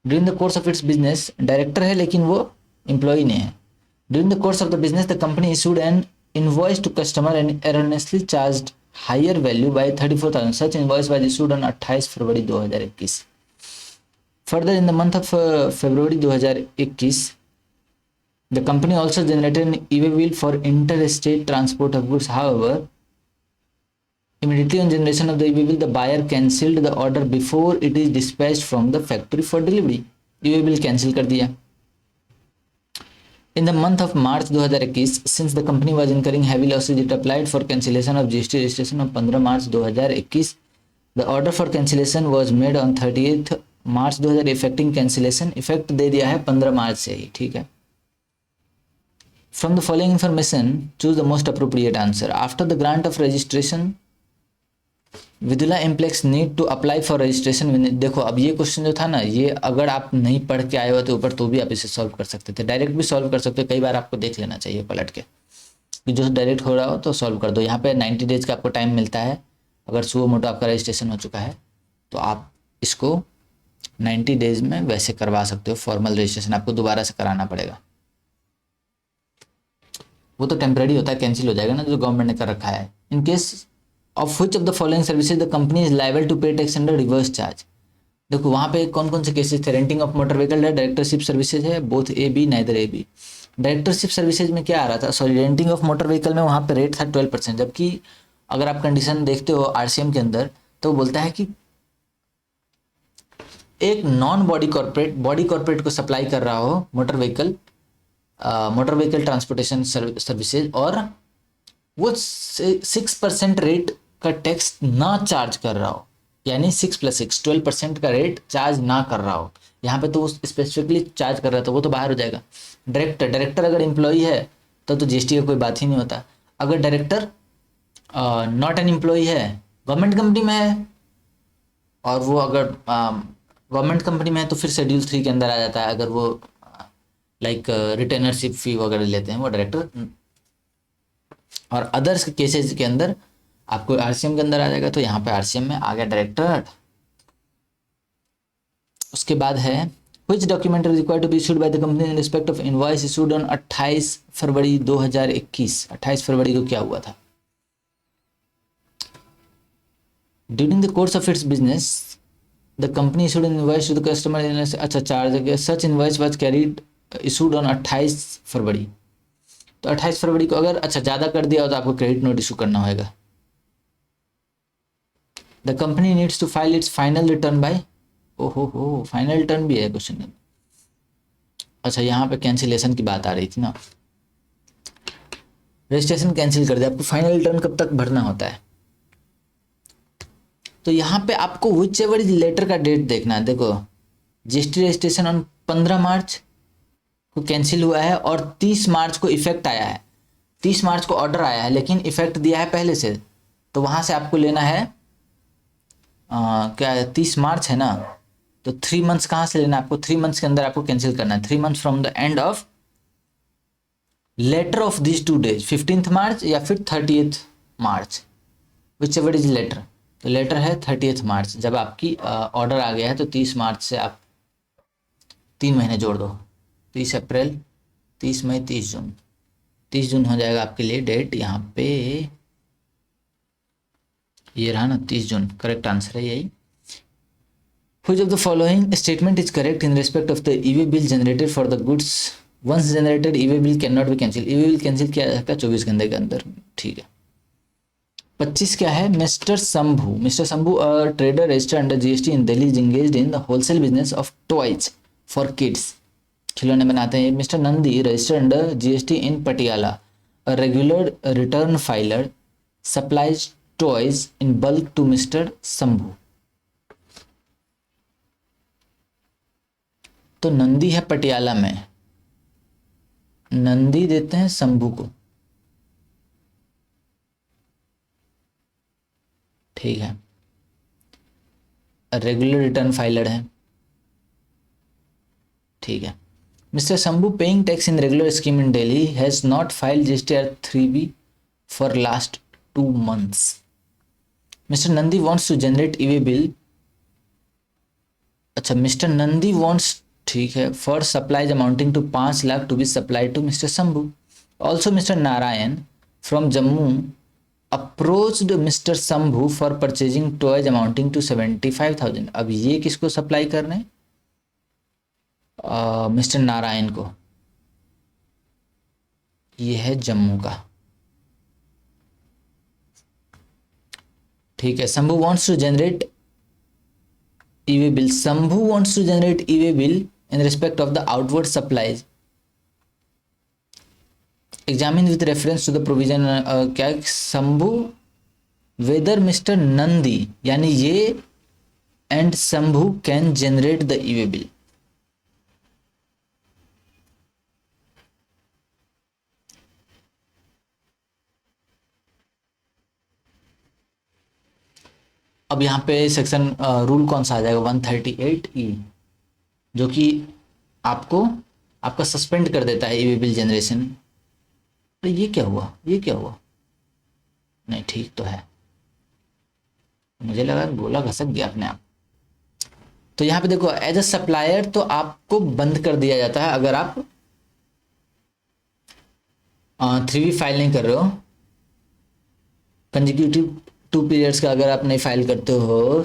during the course of its business। Director है लेकिन वो employ नहीं है। During the course of the business, the company issued an invoice to customer and erroneously charged higher value by 34,000। such invoice was issued on 28 February 2021। Further, in the month of February 2021, the company also generated an e-way bill for interstate transport of goods। However, immediately on generation of the e-way bill, the buyer cancelled the order before it is dispatched from the factory for delivery। e-way bill cancel कर दिया। In the month of March 2021, since the company was incurring heavy losses, it applied for cancellation of GST registration on 15 March 2021। The order for cancellation was made on 30th March 2000। Effecting cancellation effect दे दिया है 15 मार्च से ही, ठीक है। From the following information choose the most appropriate answer. After the grant of registration, Vidula Implex need to apply for registration. देखो अब ये क्वेश्चन जो था ना, ये अगर आप नहीं पढ़ के आए हो तो ऊपर, तो भी आप इसे सॉल्व कर सकते थे, डायरेक्ट भी सॉल्व कर सकते हो। कई बार आपको देख लेना चाहिए पलट के कि जो डायरेक्ट हो रहा हो तो सॉल्व कर दो। यहाँ पे 90 डेज का आपको टाइम मिलता है। अगर सुओ मोटो आपका रजिस्ट्रेशन हो चुका है तो आप इसको 90 डेज में वैसे करवा सकते हो। फॉर्मल रजिस्ट्रेशन आपको दोबारा से कराना पड़ेगा, वो तो टेम्परेरी होता है, कैंसिल हो जाएगा ना जो गवर्नमेंट ने कर रखा है। In case of which of the following services the company is liable to pay tax under reverse charge. देखो वहाँ पे कौन कौन से केसेस थे। रेंटिंग ऑफ मोटर व्हीकल है, डायरेक्टरशिप सर्विसेज है, both A B neither A B. Directorship services में क्या आ रहा था, sorry renting of motor vehicle में वहाँ पे रेट था 12%, जबकि अगर आप कंडीशन देखते हो आरसीएम के अंदर तो बोलता है कि एक नॉन बॉडी कॉर्पोरेट को सप्लाई कर रहा हो मोटर व्हीकल ट्रांसपोर्टेशन सर्विसेज, और वो 6% रेट का टैक्स ना चार्ज कर रहा हो, यानी 6+6 12% का रेट चार्ज ना कर रहा हो। यहाँ पे तो वो स्पेसिफिकली चार्ज कर रहा था, वो तो बाहर हो जाएगा। डायरेक्टर अगर एम्प्लॉई है तो जीएसटी का कोई बात ही नहीं होता। अगर डायरेक्टर नॉट एन एम्प्लॉई है, गवर्नमेंट कंपनी में है, और वो अगर गवर्नमेंट कंपनी में है तो फिर शेड्यूल 3 के अंदर आ जाता है। अगर वो लाइक रिटेनरशिप फी वगैरह लेते हैं वो डायरेक्टर, और अदर्स केसेस के अंदर आपको आरसीएम के अंदर आ जाएगा। तो यहाँ पे आरसीएम में आ गया डायरेक्टर। उसके बाद है which document is required to be issued by the company in respect of invoice issued on 28 February 2021। 28 फरवरी को क्या हुआ था। During the course of its business the company issued an invoice to the customer. अच्छा, charge such invoice was carried issued on 28 February. तो 28 फरवरी को अगर अच्छा ज़्यादा कर दिया हो तो आपको क्रेडिट नोट इशू करना होगा। The company needs to file its final return by, ओहो फाइनल रिटर्न भी है क्वेश्चन में। अच्छा, यहाँ पे कैंसिलेशन की बात आ रही थी ना, रजिस्ट्रेशन कैंसिल कर दिया, आपको फाइनल रिटर्न कब तक भरना होता है। तो यहाँ पे आपको विच एवर इज लेटर का डेट देखना है। देखो जीएसटी रजिस्ट्रेशन ऑन 15 मार्च को कैंसिल हुआ है और 30 मार्च को इफेक्ट आया है। 30 मार्च को ऑर्डर आया है लेकिन इफेक्ट दिया है पहले से, तो वहाँ से आपको लेना है क्या 30 मार्च है ना, तो 3 मंथ्स कहाँ से लेना है आपको, 3 मंथ्स के अंदर आपको कैंसिल करना है। 3 months from the end of later of this 2 days, 15th March या फिर 30th March, whichever is later. तो लेटर है 30th मार्च, जब आपकी ऑर्डर आ गया है तो 30 मार्च से आप 3 महीने जोड़ दो, 30 अप्रैल, 30 मई, 30 जून। 30 जून हो जाएगा आपके लिए डेट। यहाँ पे ये रहा ना 30 जून, करेक्ट आंसर है यही। Which of the following statement is correct in respect of the e-way bill generated for the goods once generated e-way bill cannot be cancelled? e-way bill cancel किया जा सकता है 24 घंटे के अंदर, ठीक है। 25 क्या है, mister Shambhu a trader registered under GST in Delhi is engaged in the wholesale business of toys for kids, खिलौने बनाते हैं। Mister Nandi registered under GST in Patiala, a regular return filer supplies toys in bulk to mister Shambhu. तो नंदी है पटियाला में, नंदी देते हैं शंभू को, ठीक है। रेगुलर रिटर्न फाइलर है, ठीक है। Mister Shambhu paying tax in regular scheme in Delhi has not filed GST 3B for last 2 months। Mister Nandi wants to generate e-way bill, अच्छा मिस्टर नंदी वांट्स, ठीक है, for supplies amounting to 5 lakh to be supplied to mister Shambhu. Also mister Narayan from Jammu approached mister Shambhu for purchasing toys amounting to 75,000। अब ये किसको supply करने, mister Narayan को, ये है जम्मू का, ठीक है। Shambhu wants to generate e-way bill, Shambhu wants to generate e-way bill in respect of the outward supplies examined with reference to the provision क्या शंभू whether Mr. नंदी यानी ये and Shambhu can generate the e-way bill। अब यहाँ पे section rule कौन सा आ जाएगा 138E, जो कि आपका सस्पेंड कर देता है ई-वे बिल जनरेशन। तो ये क्या हुआ, ये क्या हुआ, नहीं ठीक तो है, मुझे लगा गोला घसक गया अपने आप। तो यहाँ पे देखो एज अ सप्लायर तो आपको बंद कर दिया जाता है अगर आप 3B फाइल नहीं कर रहे हो, कंजिक्यूटिव 2 पीरियड्स का अगर आप नहीं फाइल करते हो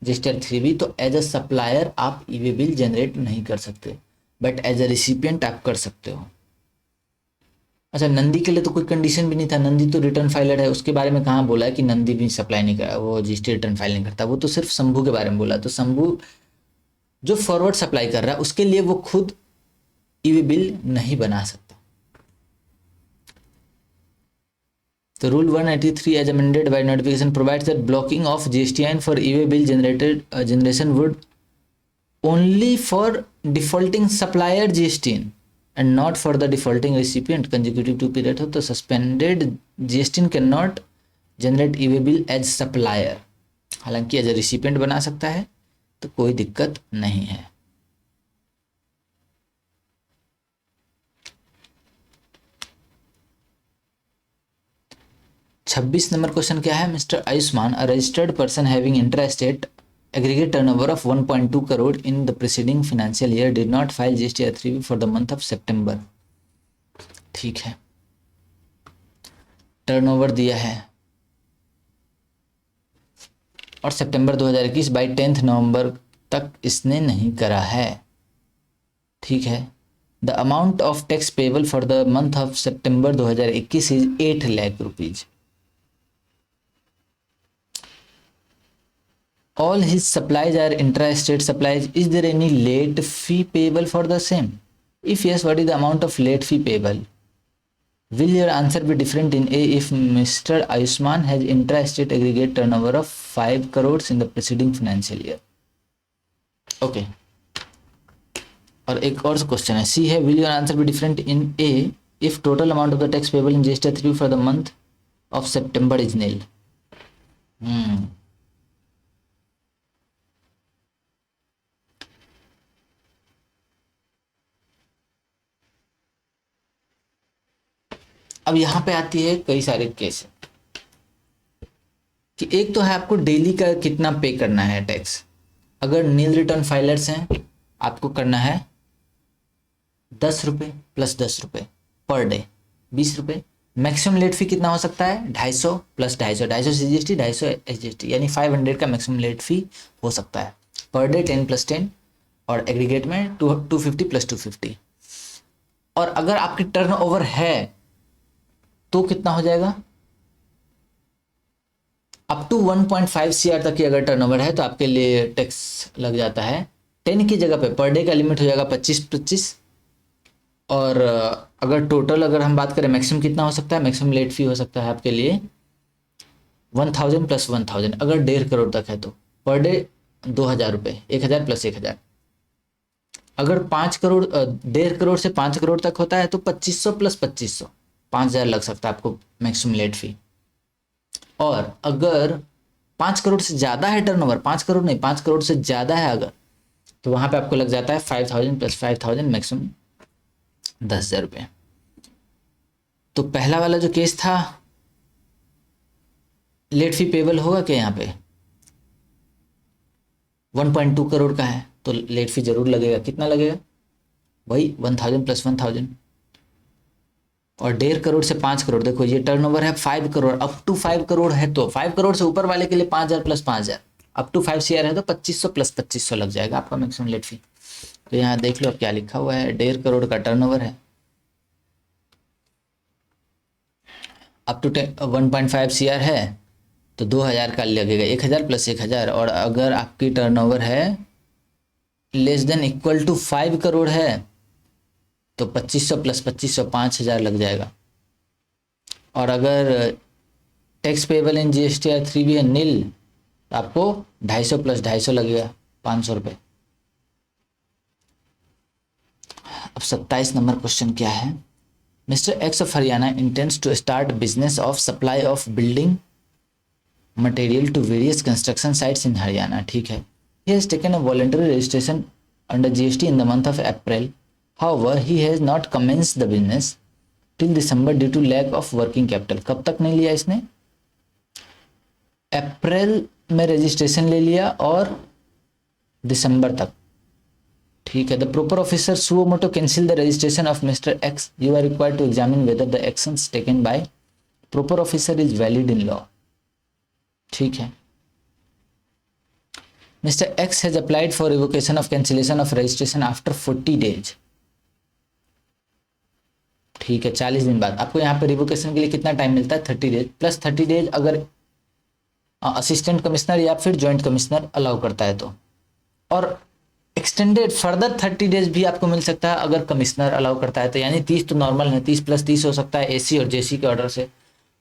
GST 3B, तो एज अ सप्लायर आप ई-वे बिल जनरेट नहीं कर सकते, बट एज अ रिसिपिएंट आप कर सकते हो। अच्छा नंदी के लिए तो कोई कंडीशन भी नहीं था, नंदी तो रिटर्न फाइलर है, उसके बारे में कहाँ बोला है कि नंदी भी सप्लाई नहीं करा, वो GST रिटर्न फाइल नहीं करता, वो तो सिर्फ शंभू के बारे में बोला। तो शंभू जो फॉरवर्ड सप्लाई कर रहा है उसके लिए वो खुद ई-वे बिल नहीं बना सकता। तो rule 183 as amended by notification provides that blocking of GSTN for e-way bill generation would only for defaulting supplier GSTN and not for the defaulting recipient। consecutive 2 period हो तो suspended GSTN cannot generate e-way bill as supplier, हालांकि as a recipient बना सकता है, तो कोई दिक्कत नहीं है। छब्बीस नंबर क्वेश्चन क्या है, mister Ayushman a registered person having intrastate aggregate turnover of 1.2 crore in the preceding financial year did not file GST 3B for the month of September. ठीक है, टर्नओवर दिया है और सितंबर 2021 बाई 10 नवंबर तक इसने नहीं करा है। ठीक है, the amount of tax payable for the month of September 2021 is 8 lakh rupees. All his supplies are intra-state supplies. Is there any late fee payable for the same? If yes, what is the amount of late fee payable? Will your answer be different in A if Mr. Ayushman has intra-state aggregate turnover of 5 crores in the preceding financial year? Okay. और एक और question है, C है, will your answer be different in A if total amount of the tax payable in GST three for the month of September is nil. अब यहाँ पे आती है कई सारे केस कि एक तो है आपको डेली का कितना पे करना है टैक्स. अगर नील रिटर्न फाइलर्स हैं आपको करना है 10 रुपये प्लस 10 रुपये पर डे, 20 रुपये. मैक्सिमम लेट फी कितना हो सकता है? 250 प्लस 250, 250 CGST, 250 SGST, यानी 500 का मैक्सिमम लेट फी हो सकता है पर डे. 10 + 10 और एग्रीगेट में 250 + 250. और अगर आपकी टर्न ओवर है तो कितना हो जाएगा? अप टू 1.5 CR तक की अगर टर्नओवर है तो आपके लिए टैक्स लग जाता है 10 की जगह पे पर डे का लिमिट हो जाएगा 25. और अगर टोटल अगर हम बात करें मैक्सिमम कितना हो सकता है? मैक्सिमम लेट फी हो सकता है आपके लिए 1000 + 1000. अगर 1.5 करोड़ तक है तो पर डे 2000 रुपये, 1000 + 1000. अगर 5 करोड़ 1.5 करोड़ से 5 करोड़ तक होता है तो 2500 + 2500, 5000 लग सकता है आपको मैक्सिमम लेट फी. और अगर 5 करोड़ से ज़्यादा है टर्नओवर, 5 करोड़ नहीं 5 करोड़ से ज़्यादा है अगर, तो वहाँ पे आपको लग जाता है 5000 + 5000 मैक्सिमम 10,000 रुपये. तो पहला वाला जो केस था लेट फी पेबल होगा क्या? यहाँ पे 1.2 करोड़ का है तो लेट फी जरूर लगेगा. कितना लगेगा? वही 1000 + 1000. और 1.5 करोड़ से 5 करोड़, देखो ये टर्नओवर है 5 करोड़, अप टू 5 करोड़ है तो 5 करोड़ से ऊपर वाले के लिए 5000 + 5000, अप टू 5 CR है तो 2500 + 2500 लग जाएगा आपका मैक्सिमम लेट फी. तो यहाँ देख लो अब क्या लिखा हुआ है. 1.5 करोड़ का टर्नओवर है, अप टू 1.5 CR है तो 2000 का लगेगा, 1000 + 1000. और अगर आपकी टर्नओवर है less than equal to 5 crore है तो 2500 + 2500, 5000 लग जाएगा. और अगर टैक्स पेबल इन GST 3 भी है नील तो आपको 250 + 250 लगेगा, 500 रुपये. अब 27 नंबर क्वेश्चन क्या है? Mister X of Haryana intends to start business of supply of building material to various construction sites in Haryana. ठीक है. He has taken a voluntary registration under GST in the month of April. However, he has not commenced the business till December due to lack of working capital. कब तक नहीं लिया इसने? अप्रैल में registration ले लिया और दिसंबर तक. ठीक है. The proper officer suo motu cancel the registration of mister X. You are required to examine whether the actions taken by proper officer is valid in law. ठीक है. Mister X has applied for revocation of cancellation of registration after 40 days. ठीक है. 40 दिन बाद आपको यहाँ पे revocation के लिए कितना टाइम मिलता है? 30 डेज प्लस 30 डेज अगर असिस्टेंट कमिश्नर या फिर जॉइंट कमिश्नर अलाउ करता है तो. और एक्सटेंडेड फर्दर 30 डेज भी आपको मिल सकता है अगर कमिश्नर अलाउ करता है तो. यानी 30 तो नॉर्मल है, 30 + 30 हो सकता है AC और JC के ऑर्डर से.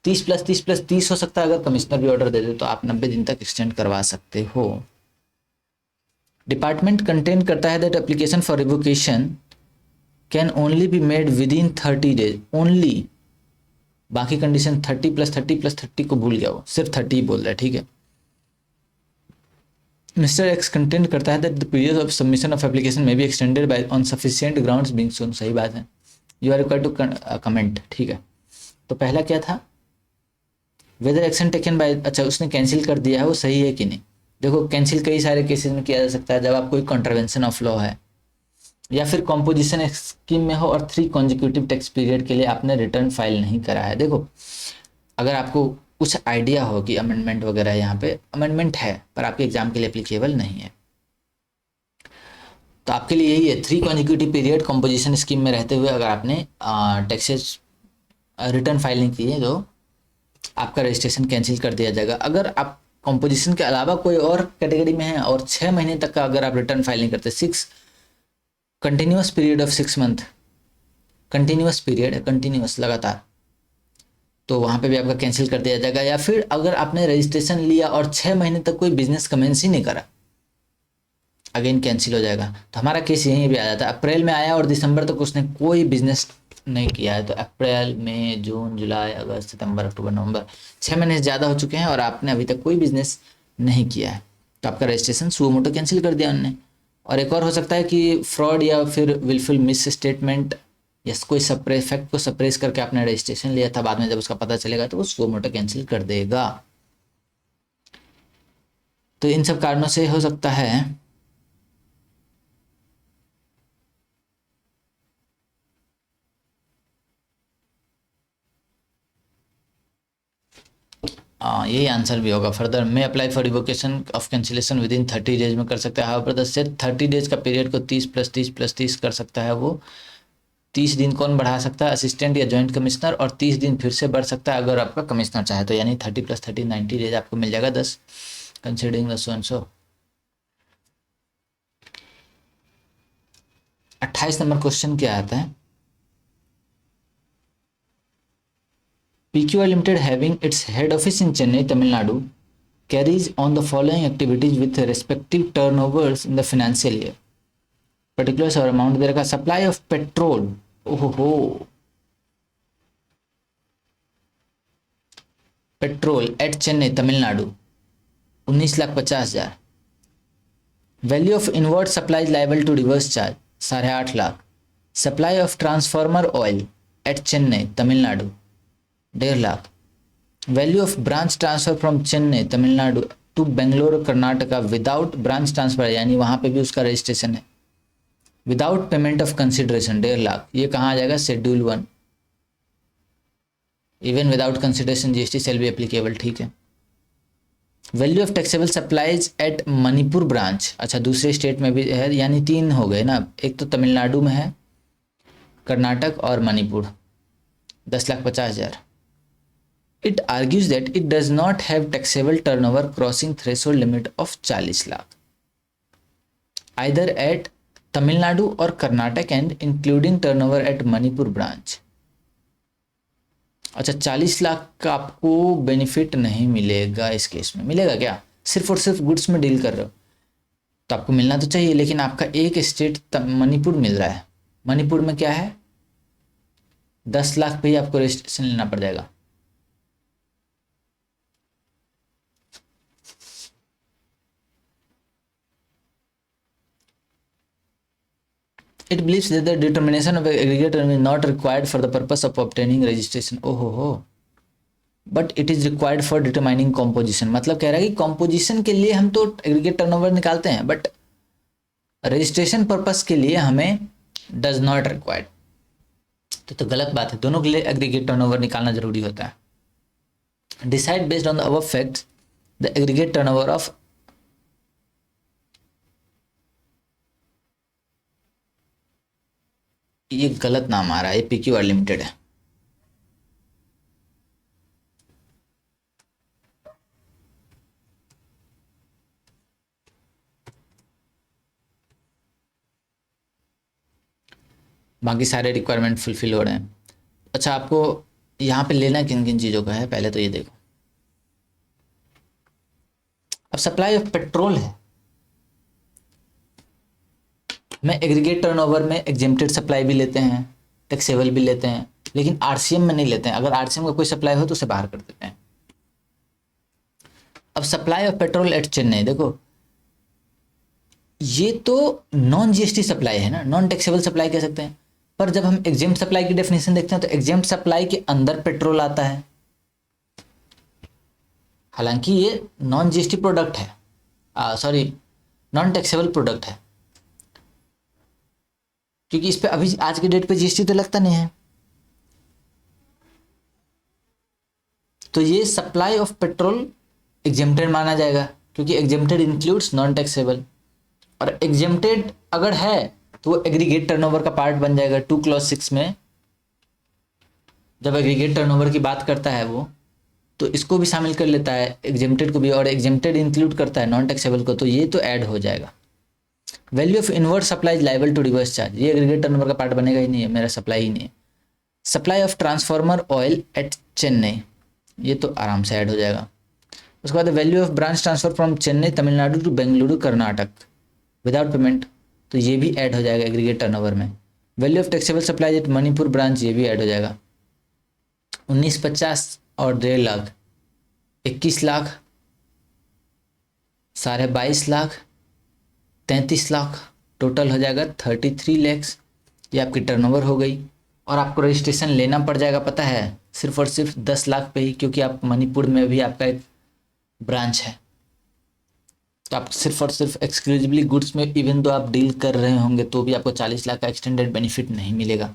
30 + 30 + 30 हो सकता है अगर कमिश्नर भी ऑर्डर दे दे तो आप 90 दिन तक एक्सटेंड करवा सकते हो. डिपार्टमेंट कंटेन करता है that application for revocation can only be made with in 30 days only. बाकी कंडीशन 30 + 30 + 30 को भूल गया, वो सिर्फ 30 बोल रहा है. ठीक है. मिस्टर एक्स कंटेंट करता है that the period of submission of application may be extended by on sufficient grounds being shown. सही बात है. You are required to comment. ठीक है. तो पहला क्या था? Whether action taken by. अच्छा, उसने कैंसिल कर दिया है, वो सही है कि नहीं? देखो कैंसिल कई सारे केसेस में किया जा सकता है. जब आप कोई कॉन्ट्रावेंशन ऑफ लॉ है या फिर कॉम्पोजिशन स्कीम में हो और 3 कॉन्जिक्यूटिव टैक्स पीरियड के लिए आपने रिटर्न फाइल नहीं करा है. देखो अगर आपको कुछ आइडिया हो कि अमेंडमेंट वगैरह, यहाँ पे अमेंडमेंट है पर आपके एग्जाम के लिए एप्लीकेबल नहीं है, तो आपके लिए यही है 3 कॉन्जिक्यूटिव पीरियड कॉम्पोजिशन स्कीम में रहते हुए अगर आपने टैक्सेस रिटर्न फाइल नहीं की है तो आपका रजिस्ट्रेशन कैंसिल कर दिया जाएगा. अगर आप कॉम्पोजिशन के अलावा कोई और कैटेगरी में है और 6 महीने तक का अगर आप रिटर्न फाइल नहीं करते, 6 continuous period of 6 month, continuous period है, कंटिन्यूस लगातार तो वहाँ पे भी आपका कैंसिल कर दिया जाएगा। या फिर अगर आपने रजिस्ट्रेशन लिया और 6 महीने तक कोई बिजनेस कमेंस ही नहीं करा, अगेन कैंसिल हो जाएगा। तो हमारा केस यहीं भी आ जाता है, अप्रैल में आया और दिसंबर तक उसने कोई बिजनेस नहीं किया है, तो अप्रैल मई जून जुलाई अगस्त सितंबर अक्टूबर नवंबर 6 महीने से ज़्यादा हो चुके हैं और आपने अभी तक कोई बिजनेस नहीं किया है, तो आपका रजिस्ट्रेशन सुओ मोटो कैंसिल कर दिया उनने। और एक और हो सकता है कि फ्रॉड या फिर विलफुल मिस स्टेटमेंट या कोई फैक्ट को सप्रेस करके आपने रजिस्ट्रेशन लिया था, बाद में जब उसका पता चलेगा तो वो सुओ मोटो कैंसिल कर देगा। तो इन सब कारणों से हो सकता है यही आंसर भी होगा। फर्दर में apply for revocation of cancellation with in 30 days में कर सकता है। हाउएवर द सेट 30 डेज का पीरियड को 30 + 30 + 30 कर सकता है वो। 30 दिन कौन बढ़ा सकता है? असिस्टेंट या जॉइंट कमिश्नर, और 30 दिन फिर से बढ़ सकता है अगर आपका कमिश्नर चाहे तो, यानी 30 + 30 90 डेज आपको मिल जाएगा 10 considering the so and so. 28 number question क्या आता है? PQR Limited, having its head office in Chennai, Tamil Nadu, carries on the following activities with respective turnovers in the financial year. Particulars और amount दे रखा। Supply of petrol, ओहो, petrol at Chennai Tamil Nadu 19,50,000। Value of inward supply liable to reverse charge 8.5 lakh. Supply of transformer oil at Chennai Tamil Nadu 1.5 lakh. Value of branch transfer from Chennai Tamil Nadu to Bangalore Karnataka without branch transfer, यानी वहाँ पे भी उसका रजिस्ट्रेशन है, without payment of consideration 1.5 lakh. ये कहाँ आ जाएगा? Schedule 1। Even without consideration GST sale भी एप्लीकेबल, ठीक है। Value of taxable supplies at Manipur branch, अच्छा दूसरे स्टेट में भी है, यानी 3 हो गए ना, एक तो तमिलनाडु में है, कर्नाटक और Manipur, 10,50,000। It argues that it does not have taxable turnover crossing threshold limit of 40 lakh either at Tamil Nadu or Karnataka and including turnover at Manipur branch। अच्छा 40 लाख का आपको बेनिफिट नहीं मिलेगा इस केस में। मिलेगा क्या? सिर्फ और सिर्फ गुड्स में डील कर रहे हो तो आपको मिलना तो चाहिए, लेकिन आपका एक स्टेट मणिपुर मिल रहा है। मणिपुर में क्या है? 10 लाख पे ही आपको रजिस्ट्रेशन लेना पड़ जाएगा। It believes that the determination of aggregate turnover is not required for the purpose of obtaining registration। ओहो, but it is required for determining composition. मतलब कह रहा है कि कॉम्पोजिशन के लिए हम तो एग्रीगेट टर्नओवर निकालते हैं, बट रजिस्ट्रेशन पर्पस के लिए हमें डज नॉट रिक्वायर्ड। तो गलत बात है, दोनों के लिए एग्रीगेट टर्नओवर निकालना जरूरी होता है। Decide based on the above facts the aggregate turnover of, ये गलत नाम आ रहा है, PQR लिमिटेड है। बाकी सारे रिक्वायरमेंट फुलफिल हो रहे हैं। अच्छा, आपको यहाँ पे लेना किन किन चीज़ों का है, पहले तो ये देखो। अब सप्लाई ऑफ पेट्रोल है, मैं एग्रीगेट टर्नओवर में एग्जेम्प्टेड सप्लाई भी लेते हैं, टैक्सेबल भी लेते हैं, लेकिन RCM में नहीं लेते हैं। अगर RCM का कोई सप्लाई हो तो उसे बाहर कर देते हैं। अब supply of petrol at Chennai, देखो ये तो नॉन GST सप्लाई है ना, नॉन टैक्सेबल सप्लाई कह सकते हैं। पर जब हम एग्जेम्प्ट सप्लाई की डेफिनेशन देखते हैं तो एग्जेम्प्ट सप्लाई के अंदर पेट्रोल आता है, हालांकि ये नॉन GST प्रोडक्ट है, सॉरी नॉन टैक्सेबल प्रोडक्ट है, क्योंकि इस पे अभी आज के डेट पे GST तो लगता नहीं है। तो ये सप्लाई ऑफ पेट्रोल एग्जेम्प्टेड माना जाएगा, क्योंकि एग्जेम्प्टेड इंक्लूड्स नॉन टैक्सेबल, और एग्जेम्प्टेड अगर है तो वो एग्रीगेट टर्नओवर का पार्ट बन जाएगा। 2 क्लॉज 6 में जब एग्रीगेट टर्नओवर की बात करता है वो, तो इसको भी शामिल कर लेता है, एग्जेम्प्टेड को भी, और एग्जेम्प्टेड इंक्लूड करता है नॉन टैक्सेबल को, तो ये तो ऐड हो जाएगा। Value of inward supply liable to reverse charge, ये एग्रीगेट टर्नओवर का पार्ट बनेगा ही नहीं है, मेरा सप्लाई ही नहीं है। Supply of transformer oil at Chennai, ये तो आराम से ऐड हो जाएगा। उसके बाद value of branch transfer from Chennai Tamil Nadu to Bengaluru Karnataka without payment, तो ये भी ऐड हो जाएगा एग्रीगेट टर्नओवर में। Value of taxable supply at Manipur branch, ये भी ऐड हो जाएगा। 1950 और 1.5 लाख, 21 लाख, 22.5 लाख, 33 लाख, टोटल हो जाएगा 33 लैक्स। ये आपकी टर्नओवर हो गई। और आपको रजिस्ट्रेशन लेना पड़ जाएगा, पता है, सिर्फ और सिर्फ 10 लाख पे ही, क्योंकि आप मणिपुर में भी आपका एक ब्रांच है। तो आप सिर्फ और सिर्फ एक्सक्लूसिवली गुड्स में इवन दो आप डील कर रहे होंगे तो भी आपको 40 लाख का एक्सटेंडेड बेनिफिट नहीं मिलेगा।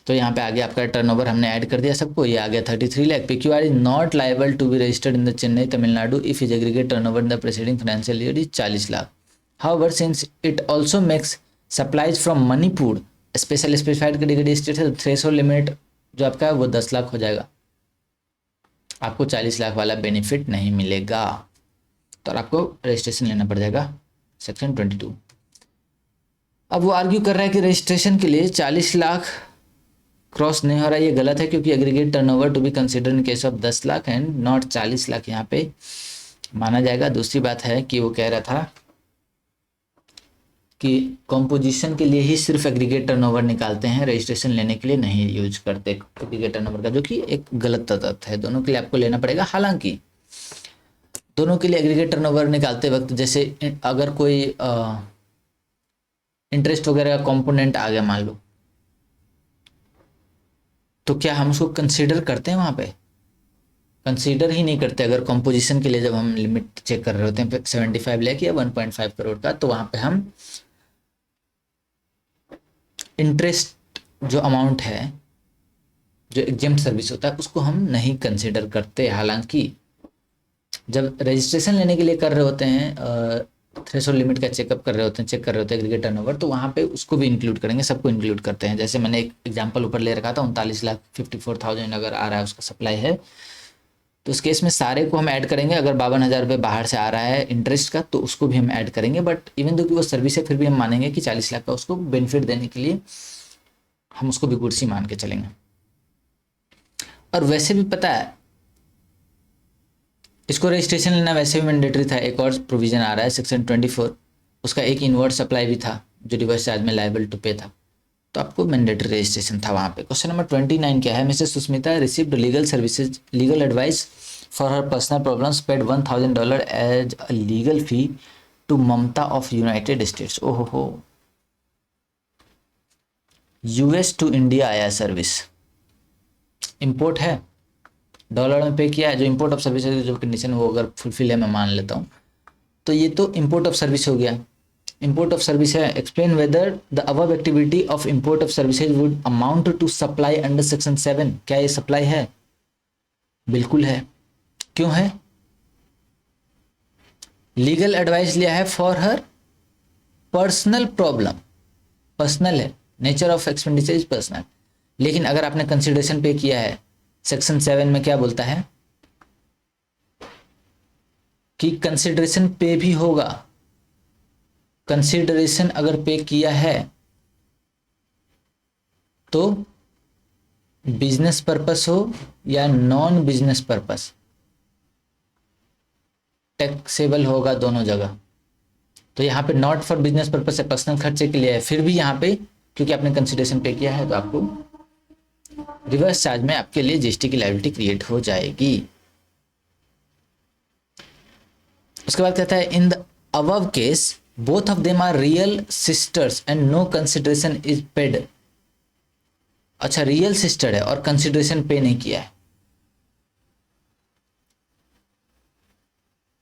तो यहाँ पे आगे आपका टर्नओवर हमने ऐड कर दिया सबको, ये आ गया 33 lakh. PQR is not liable to be registered in the Chennai Tamil Nadu if is aggregate turnover in the preceding financial year is 40 lakh. However since it also makes supplies from Manipur special specified category state है, threshold limit जो आपका है वो 10 लाख हो जाएगा, आपको 40 लाख वाला benefit नहीं मिलेगा। तो आपको रजिस्ट्रेशन लेना पड़ जाएगा सेक्शन 22। अब वो आर्ग्यू कर रहा है कि रजिस्ट्रेशन के लिए 40 लाख क्रॉस नहीं हो रहा है, ये गलत है, क्योंकि aggregate turnover to be consider in case of 10 lakh and not 40 lakh यहाँ पे माना जाएगा। दूसरी बात है कि वो कह रहा था कि कॉम्पोजिशन के लिए ही सिर्फ एग्रीगेट टर्नओवर निकालते हैं, रजिस्ट्रेशन लेने के लिए नहीं यूज करते एग्रीगेट टर्नओवर का, जो कि एक गलत तथ्य है। दोनों के लिए आपको लेना पड़ेगा। हालांकि दोनों के लिए एग्रीगेट टर्नओवर निकालते वक्त जैसे अगर कोई इंटरेस्ट वगैरह का कंपोनेंट आ गया मान लो, तो क्या हम उसको कंसीडर करते हैं? वहाँ पे कंसीडर ही नहीं करते। अगर कंपोजिशन के लिए जब हम लिमिट चेक कर रहे होते हैं 75 लाख या 1.5 करोड़ का, तो वहाँ पे हम इंटरेस्ट जो अमाउंट है, जो एग्जेम्प्ट सर्विस होता है, उसको हम नहीं कंसीडर करते। हालांकि जब रजिस्ट्रेशन लेने के लिए कर रहे होते हैं, थ्रेशोल्ड लिमिट का चेकअप कर रहे होते हैं, चेक कर रहे होते हैं एग्रीगेट टर्नओवर, तो वहाँ पे उसको भी इंक्लूड करेंगे, सबको इंक्लूड करते हैं। जैसे मैंने एक एग्जांपल ऊपर ले रखा था, 39,54,000 अगर आ रहा है उसका सप्लाई है, तो उस केस में सारे को हम ऐड करेंगे। अगर 52,000 रुपये बाहर से आ रहा है इंटरेस्ट का, तो उसको भी हम ऐड करेंगे। बट इवन दो कि वो सर्विस है, फिर भी हम मानेंगे कि 40 लाख का उसको बेनिफिट देने के लिए हम उसको भी गुड्स ही मान के चलेंगे। और वैसे भी पता है, इसको रजिस्ट्रेशन लेना वैसे भी मैंडेटरी था। एक और प्रोविजन आ रहा है सेक्शन 24, उसका एक इनवर्ट सप्लाई भी था जो रिवर्स चार्ज में लायबल टू पे था, तो आपको मैंडेटरी रजिस्ट्रेशन था वहाँ पे। क्वेश्चन नंबर 29 क्या है? Mrs Susmita received legal services legal advice for her personal problems, paid $1,000 as a legal fee to Mamata of United States. ओहो हो, US टू इंडिया आया सर्विस, इम्पोर्ट है, डॉलर में पे किया है। जो इम्पोर्ट ऑफ सर्विस जो कंडीशन वो अगर फुलफिल है, मैं मान लेता हूँ, तो ये तो इम्पोर्ट ऑफ सर्विस हो गया। इम्पोर्ट ऑफ सर्विस है। Explain whether the above activity of import of services would amount to supply under section 7। क्या ये सप्लाई है? बिल्कुल है। क्यों है? लीगल एडवाइस लिया है for her personal problem, personal है, nature of expenditure is personal. लेकिन अगर आपने कंसिडरेशन पे किया है, सेक्शन 7 में क्या बोलता है कि कंसिडरेशन पे भी होगा। कंसिडरेशन अगर पे किया है तो बिजनेस पर्पस हो या नॉन बिजनेस पर्पस, टैक्सेबल होगा दोनों जगह। तो यहाँ पे नॉट फॉर बिजनेस पर्पस है, पर्सनल खर्चे के लिए है, फिर भी यहाँ पे क्योंकि आपने कंसिडरेशन पे किया है तो आपको रिवर्स चार्ज में आपके लिए जीएसटी की लायबिलिटी क्रिएट हो जाएगी। उसके बाद कहता है in the above case both of them are real sisters and no consideration is paid. अच्छा, रियल सिस्टर है और कंसिडरेशन पे नहीं किया है।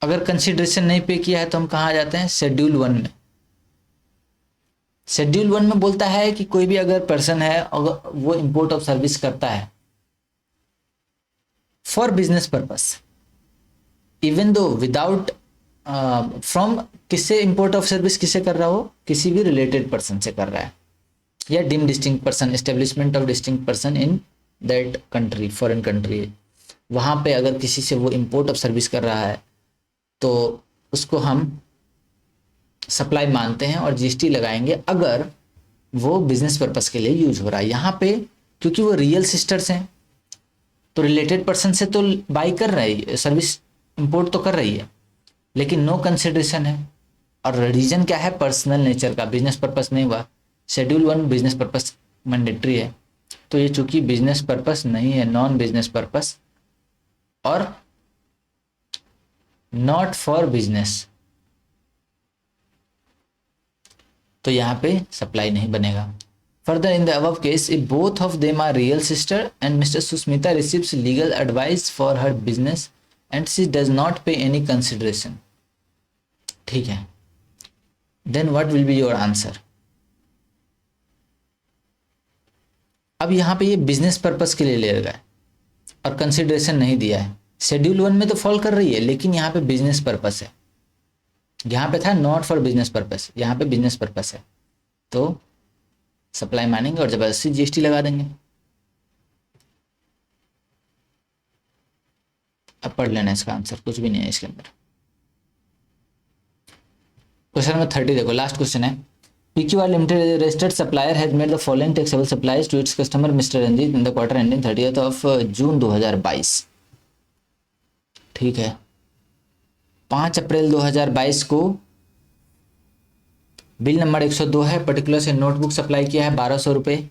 अगर कंसिडरेशन नहीं पे किया है तो हम कहाँ जाते हैं? शेड्यूल 1 में। शेड्यूल 1 में बोलता है कि कोई भी अगर पर्सन है अगर वो इंपोर्ट ऑफ सर्विस करता है for business purpose, even though without from, किससे इंपोर्ट ऑफ सर्विस किसे कर रहा हो? किसी भी रिलेटेड पर्सन से कर रहा है, या deem distinct person, establishment of distinct person in that country, foreign country, वहाँ पे अगर किसी से वो इंपोर्ट ऑफ सर्विस कर रहा है तो उसको हम सप्लाई मानते हैं और जीएसटी लगाएंगे अगर वो बिजनेस पर्पस के लिए यूज हो रहा है। यहाँ पे क्योंकि वो रियल सिस्टर्स हैं, तो रिलेटेड पर्सन से तो बाई कर रही है, सर्विस इंपोर्ट तो कर रही है, लेकिन नो कंसिडरेशन है। और रीजन क्या है? पर्सनल नेचर का, बिजनेस पर्पस नहीं हुआ। शेड्यूल 1 बिजनेस पर्पस मैंडेटरी है, तो ये चूंकि बिजनेस पर्पस नहीं है, नॉन बिजनेस पर्पस और नॉट फॉर बिजनेस, तो यहाँ पे सप्लाई नहीं बनेगा। Further in the above case if both of them are real sister and mister Susmita receives legal advice for her business and she does not pay any consideration, ठीक है, then what will be your answer? अब यहाँ पे ये business purpose के लिए ले रहा है और कंसिडरेशन नहीं दिया है। शेड्यूल 1 में तो फॉल कर रही है, लेकिन यहाँ पे बिजनेस पर्पस है। यहाँ पे था नॉट फॉर बिजनेस पर्पस, यहाँ पे बिजनेस पर्पस है, तो सप्लाई मानेंगे और जबरदस्ती जीएसटी लगा देंगे। अब पढ़ लेना इसका आंसर, कुछ भी नहीं है इसके अंदर। क्वेश्चन नंबर 30 देखो, लास्ट क्वेश्चन है। PQR Limited registered supplier has made the following taxable supplies to its customer Mr. Ranjit in the quarter ending 30th of June 2022, ठीक है। 5 अप्रैल 2022 को बिल नंबर 102 है, पर्टिकुलर से नोटबुक सप्लाई किया है 1200 रुपये,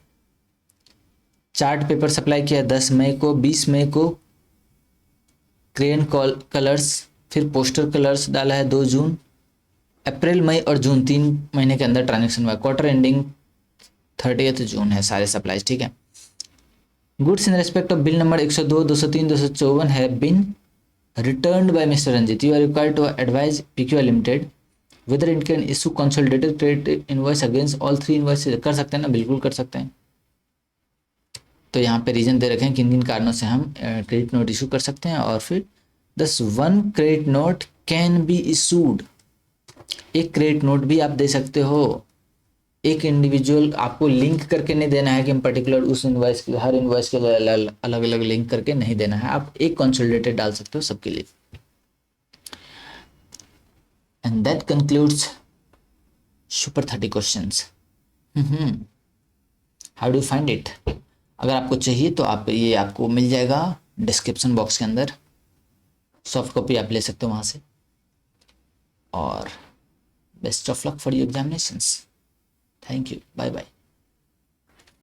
चार्ट पेपर सप्लाई किया है 10 मई को, 20 मई को क्रेन कलर्स, फिर पोस्टर कलर्स डाला है 2 जून, अप्रैल मई और जून 3 महीने के अंदर ट्रांजेक्शन हुआ। क्वार्टर एंडिंग 30th जून है सारे सप्लाईज, ठीक है। Goods in respect of bill number 102, 203, 254 है been returned by mister Ranjit. You are required to advise PQR limited whether it can issue consolidated credit invoice against all 3 invoices. कर सकते हैं ना, बिल्कुल कर सकते हैं। तो यहाँ पे रीजन दे रखे हैं किन किन कारणों से हम क्रेडिट नोट इशू कर सकते हैं, और फिर 1 credit note can be issued. एक क्रेडिट नोट भी आप दे सकते हो, एक इंडिविजुअल आपको लिंक करके नहीं देना है कि हम पर्टिकुलर उस इनवॉइस के, हर इनवॉइस के अलग अलग लिंक करके नहीं देना है, आप एक कंसोलिडेटेड डाल सकते हो सबके लिए। And that concludes super 30 questions. How do find it? अगर आपको चाहिए तो आप ये आपको मिल जाएगा डिस्क्रिप्शन बॉक्स के अंदर, सॉफ्ट कॉपी आप ले सकते हो वहाँ से। और best of luck for your examinations. Thank you, bye bye.